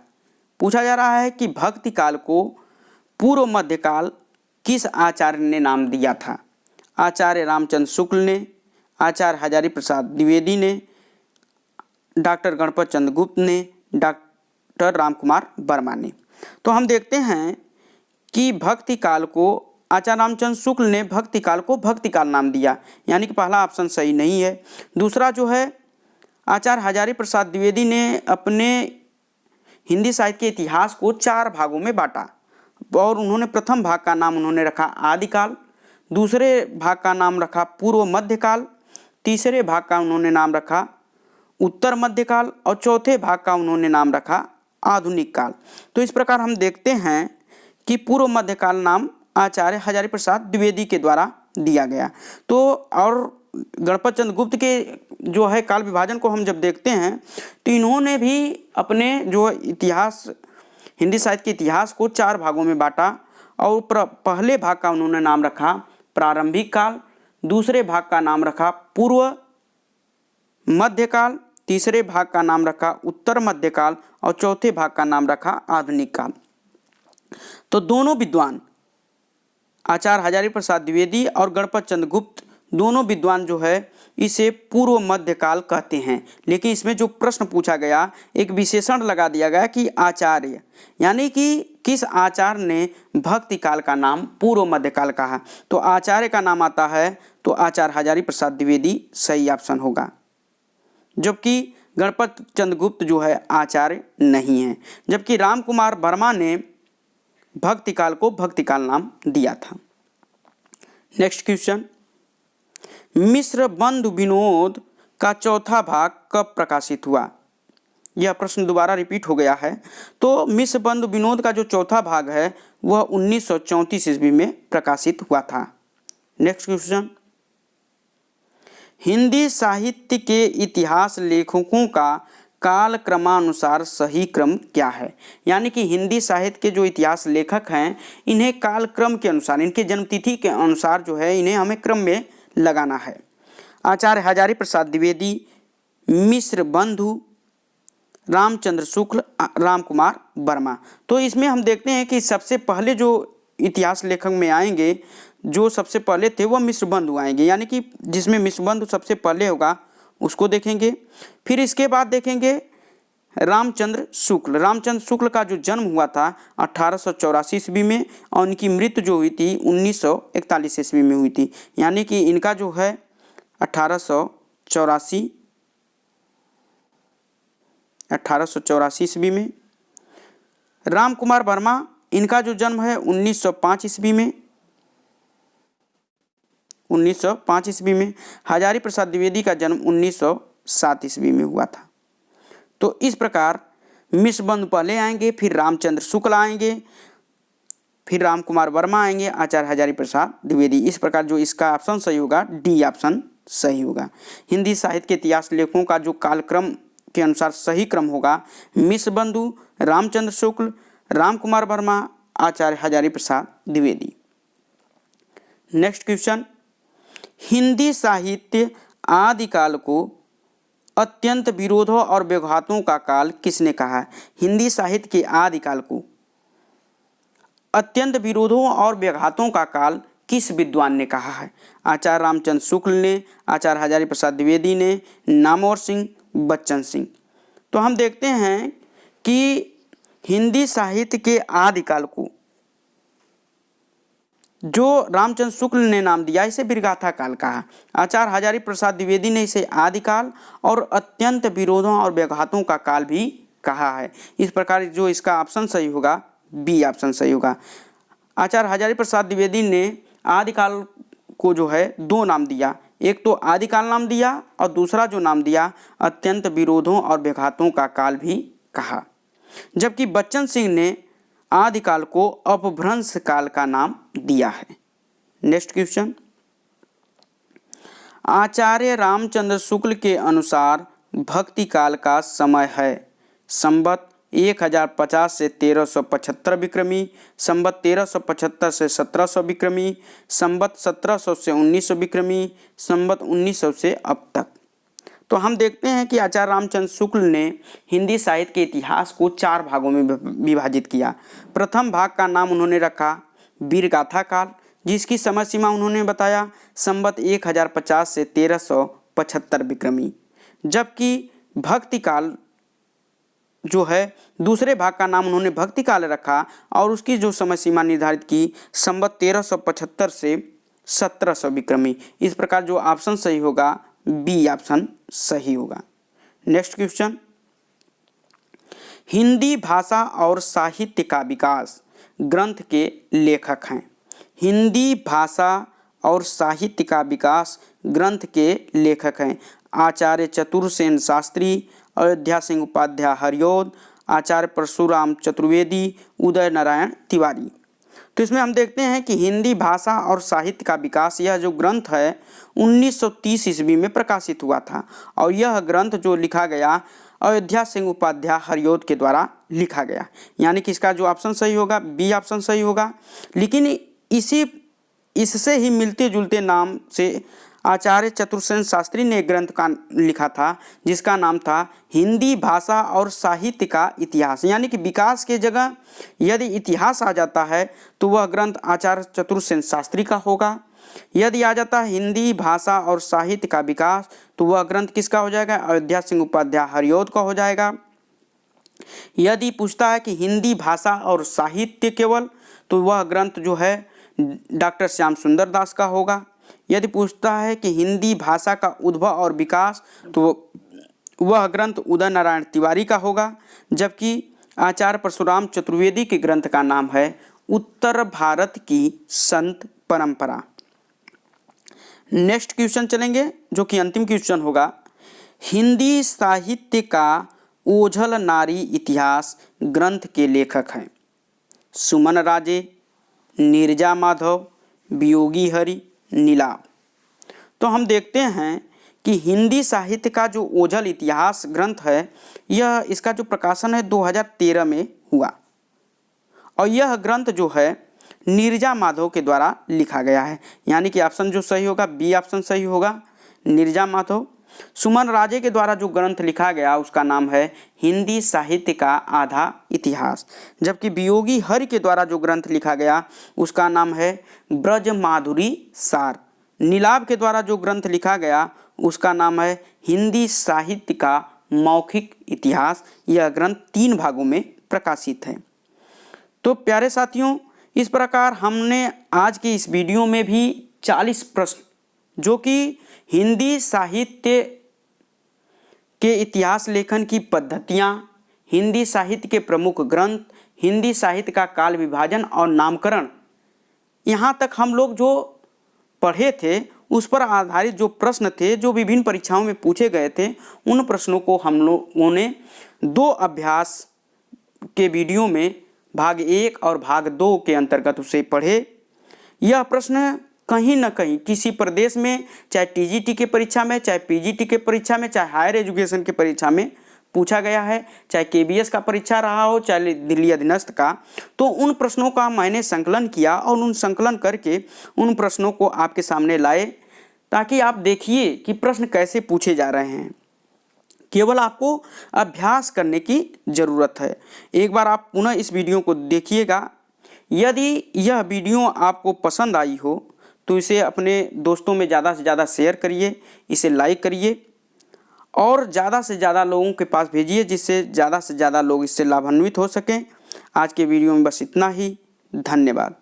पूछा जा रहा है कि भक्ति काल को पूर्व मध्यकाल किस आचार्य ने नाम दिया था? आचार्य रामचंद्र शुक्ल ने, आचार्य हजारी प्रसाद द्विवेदी ने, डॉक्टर गणपत चंद्र गुप्त ने, डॉक्टर रामकुमार वर्मा ने। तो हम देखते हैं कि भक्ति काल को आचार्य रामचंद्र शुक्ल ने भक्ति काल को भक्ति काल नाम दिया, यानी कि पहला ऑप्शन सही नहीं है। दूसरा जो है आचार्य हजारी प्रसाद द्विवेदी ने अपने हिंदी साहित्य के इतिहास को 4 भागों में बांटा और उन्होंने प्रथम भाग का नाम उन्होंने रखा आदिकाल, दूसरे भाग का नाम रखा पूर्व मध्यकाल, तीसरे भाग का उन्होंने नाम रखा उत्तर मध्यकाल और चौथे भाग का उन्होंने नाम रखा आधुनिक काल। तो इस प्रकार हम देखते हैं कि पूर्व मध्यकाल नाम आचार्य हजारी प्रसाद द्विवेदी के द्वारा दिया गया। तो और गणपत चंद्र गुप्त के जो है काल विभाजन को हम जब देखते हैं तो इन्होंने भी अपने जो इतिहास हिंदी साहित्य के इतिहास को 4 भागों में बांटा और पहले भाग का उन्होंने नाम रखा प्रारंभिक काल, दूसरे भाग का नाम रखा पूर्व मध्यकाल, तीसरे भाग का नाम रखा उत्तर मध्यकाल और चौथे भाग का नाम रखा आधुनिक काल। तो दोनों विद्वान आचार्य हजारी प्रसाद द्विवेदी और गणपत चंद्र गुप्त दोनों विद्वान जो है इसे पूर्व मध्यकाल कहते हैं, लेकिन इसमें जो प्रश्न पूछा गया एक विशेषण लगा दिया गया कि आचार्य, यानी कि किस आचार्य ने भक्ति काल का नाम पूर्व मध्यकाल कहा। तो आचार्य का नाम आता है तो आचार्य हजारी प्रसाद द्विवेदी सही ऑप्शन होगा, जबकि गणपत चंद्र गुप्त जो है आचार्य नहीं है, जबकि रामकुमार वर्मा ने भक्ति काल को भक्ति काल नाम दिया था। नेक्स्ट क्वेश्चन, मिश्र बंधु विनोद का चौथा भाग कब प्रकाशित हुआ? यह प्रश्न दोबारा रिपीट हो गया है। तो मिश्र बंधु विनोद का जो चौथा भाग है वह 1934 ईस्वी में प्रकाशित हुआ था। नेक्स्ट क्वेश्चन, हिंदी साहित्य के इतिहास लेखकों का काल क्रमानुसार सही क्रम क्या है? यानी कि हिंदी साहित्य के जो इतिहास लेखक हैं इन्हें काल क्रम के अनुसार, इनके जन्मतिथि के अनुसार जो है इन्हें हमें क्रम में लगाना है। आचार्य हजारी प्रसाद द्विवेदी, मिश्र बंधु, रामचंद्र शुक्ल, रामकुमार वर्मा। तो इसमें हम देखते हैं कि सबसे पहले जो इतिहास लेखक में आएंगे, जो सबसे पहले थे वह मिश्र बंधु आएंगे, यानी कि जिसमें मिश्र बंधु सबसे पहले होगा उसको देखेंगे। फिर इसके बाद देखेंगे रामचंद्र शुक्ल। रामचंद्र शुक्ल का जो जन्म हुआ था 1884 ईस्वी में और उनकी मृत्यु जो हुई थी 1941 ईस्वी में हुई थी, यानी कि इनका जो है 1884 ईस्वी में। रामकुमार वर्मा, इनका जो जन्म है 1905 ईस्वी में, 1905 ईस्वी में। हजारी प्रसाद द्विवेदी का जन्म 1907 ईस्वी में हुआ था। तो इस प्रकार मिश्र बंधु पहले आएंगे, फिर रामचंद्र शुक्ल आएंगे, फिर रामकुमार वर्मा आएंगे, आचार्य हजारी प्रसाद द्विवेदी। इस प्रकार जो इसका ऑप्शन सही होगा डी ऑप्शन सही होगा। हिंदी साहित्य के इतिहास लेखकों का जो कालक्रम के अनुसार सही क्रम होगा मिश्र बंधु, रामचंद्र शुक्ल, रामकुमार वर्मा, आचार्य हजारी प्रसाद द्विवेदी। नेक्स्ट क्वेश्चन, हिंदी साहित्य आदिकाल को अत्यंत विरोधों और व्याघातों का काल किसने कहा है? हिंदी साहित्य के आदिकाल को अत्यंत विरोधों और व्याघातों का काल किस विद्वान ने कहा है? आचार्य रामचंद्र शुक्ल ने, आचार्य हजारी प्रसाद द्विवेदी ने, नामवर सिंह, बच्चन सिंह। तो हम देखते हैं कि हिंदी साहित्य के आदिकाल को जो रामचंद्र शुक्ल ने नाम दिया इसे विरगाथा काल कहा। आचार्य हजारी प्रसाद द्विवेदी ने इसे आदिकाल और अत्यंत विरोधों और व्याघातों का काल भी कहा है। इस प्रकार जो इसका ऑप्शन सही होगा बी ऑप्शन सही होगा। आचार्य हजारी प्रसाद द्विवेदी ने आदिकाल को जो है दो नाम दिया, एक तो आदिकाल नाम दिया और दूसरा जो नाम दिया अत्यंत विरोधों और व्याघातों का काल भी कहा। जबकि बच्चन सिंह ने आदिकाल को अपभ्रंश काल का नाम दिया है। नेक्स्ट क्वेश्चन, आचार्य रामचंद्र शुक्ल के अनुसार भक्ति काल का समय है संवत 1050 से 1375 विक्रमी, संवत 1375 से 1700 विक्रमी, संवत 1700 से 1900 विक्रमी, संवत 1900 से अब तक। तो हम देखते हैं कि आचार्य रामचंद्र शुक्ल ने हिंदी साहित्य के इतिहास को 4 भागों में विभाजित किया। प्रथम भाग का नाम उन्होंने रखा वीरगाथा काल, जिसकी समय सीमा उन्होंने बताया संवत 1050 से 1375 विक्रमी। जबकि भक्ति काल जो है दूसरे भाग का नाम उन्होंने भक्ति काल रखा और उसकी जो समय सीमा निर्धारित की संवत 1375 से 1700 विक्रमी। इस प्रकार जो ऑप्शन सही होगा बी ऑप्शन सही होगा। नेक्स्ट क्वेश्चन, हिंदी भाषा और साहित्य का विकास ग्रंथ के लेखक हैं। हिंदी भाषा और साहित्य का विकास ग्रंथ के लेखक हैं आचार्य चतुरसेन शास्त्री, अयोध्या सिंह उपाध्याय हरिऔध, आचार्य परशुराम चतुर्वेदी, उदय नारायण तिवारी। तो इसमें हम देखते हैं कि हिंदी भाषा और साहित्य का विकास यह जो ग्रंथ है 1930 ईस्वी में प्रकाशित हुआ था और यह ग्रंथ जो लिखा गया अयोध्या सिंह उपाध्याय हरिऔध के द्वारा लिखा गया, यानी कि इसका जो ऑप्शन सही होगा बी ऑप्शन सही होगा। लेकिन इससे ही मिलते जुलते नाम से आचार्य चतुरसेन शास्त्री ने एक ग्रंथ का लिखा था जिसका नाम था हिंदी भाषा और साहित्य का इतिहास, यानी कि विकास के जगह यदि इतिहास आ जाता है तो वह ग्रंथ आचार्य चतुरसेन शास्त्री का होगा। यदि आ जाता है हिंदी भाषा और साहित्य का विकास तो वह ग्रंथ किसका हो जाएगा अयोध्या सिंह उपाध्याय हरिऔध का हो जाएगा। यदि पूछता है कि हिंदी भाषा और साहित्य केवल तो वह ग्रंथ जो है डॉक्टर श्याम सुंदर दास का होगा। यदि पूछता है कि हिंदी भाषा का उद्भव और विकास तो वह ग्रंथ उदय नारायण तिवारी का होगा। जबकि आचार्य परशुराम चतुर्वेदी के ग्रंथ का नाम है उत्तर भारत की संत परंपरा। नेक्स्ट क्वेश्चन चलेंगे जो कि अंतिम क्वेश्चन होगा, हिंदी साहित्य का ओझल नारी इतिहास ग्रंथ के लेखक हैं सुमन राजे, नीरजा माधव, वियोगी हरि, नीलाभ। तो हम देखते हैं कि हिंदी साहित्य का जो ओझल इतिहास ग्रंथ है यह इसका जो प्रकाशन है 2013 में हुआ और यह ग्रंथ जो है नीरजा माधव के द्वारा लिखा गया है, यानी कि ऑप्शन जो सही होगा बी ऑप्शन सही होगा नीरजा माधव। सुमन राजे के द्वारा जो ग्रंथ लिखा गया उसका नाम है हिंदी साहित्य का आधा इतिहास। जबकि वियोगी हरि के द्वारा जो ग्रंथ लिखा गया उसका नाम है ब्रज माधुरी सार। नीलाभ के द्वारा जो ग्रंथ लिखा गया उसका नाम है हिंदी साहित्य का मौखिक इतिहास। यह ग्रंथ 3 भागों में प्रकाशित है। तो प्यारे साथियों, इस प्रकार हमने आज के इस वीडियो में भी 40 प्रश्न जो कि हिंदी साहित्य के इतिहास लेखन की पद्धतियाँ, हिंदी साहित्य के प्रमुख ग्रंथ, हिंदी साहित्य का काल विभाजन और नामकरण, यहाँ तक हम लोग जो पढ़े थे उस पर आधारित जो प्रश्न थे जो विभिन्न परीक्षाओं में पूछे गए थे उन प्रश्नों को हम लोगों ने 2 अभ्यास के वीडियो में भाग 1 और भाग 2 के अंतर्गत उसे पढ़े। यह प्रश्न कहीं न कहीं किसी प्रदेश में चाहे टीजीटी के परीक्षा में, चाहे पीजीटी के परीक्षा में, चाहे हायर एजुकेशन के परीक्षा में पूछा गया है, चाहे केबीएस का परीक्षा रहा हो, चाहे दिल्ली अधीनस्थ का। तो उन प्रश्नों का मैंने संकलन किया और उन संकलन करके उन प्रश्नों को आपके सामने लाए ताकि आप देखिए कि प्रश्न कैसे पूछे जा रहे हैं। केवल आपको अभ्यास करने की ज़रूरत है। एक बार आप पुनः इस वीडियो को देखिएगा। यदि यह वीडियो आपको पसंद आई हो तो इसे अपने दोस्तों में ज़्यादा से ज़्यादा शेयर करिए, इसे लाइक करिए और ज़्यादा से ज़्यादा लोगों के पास भेजिए जिससे ज़्यादा से ज़्यादा लोग इससे लाभान्वित हो सकें। आज के वीडियो में बस इतना ही। धन्यवाद।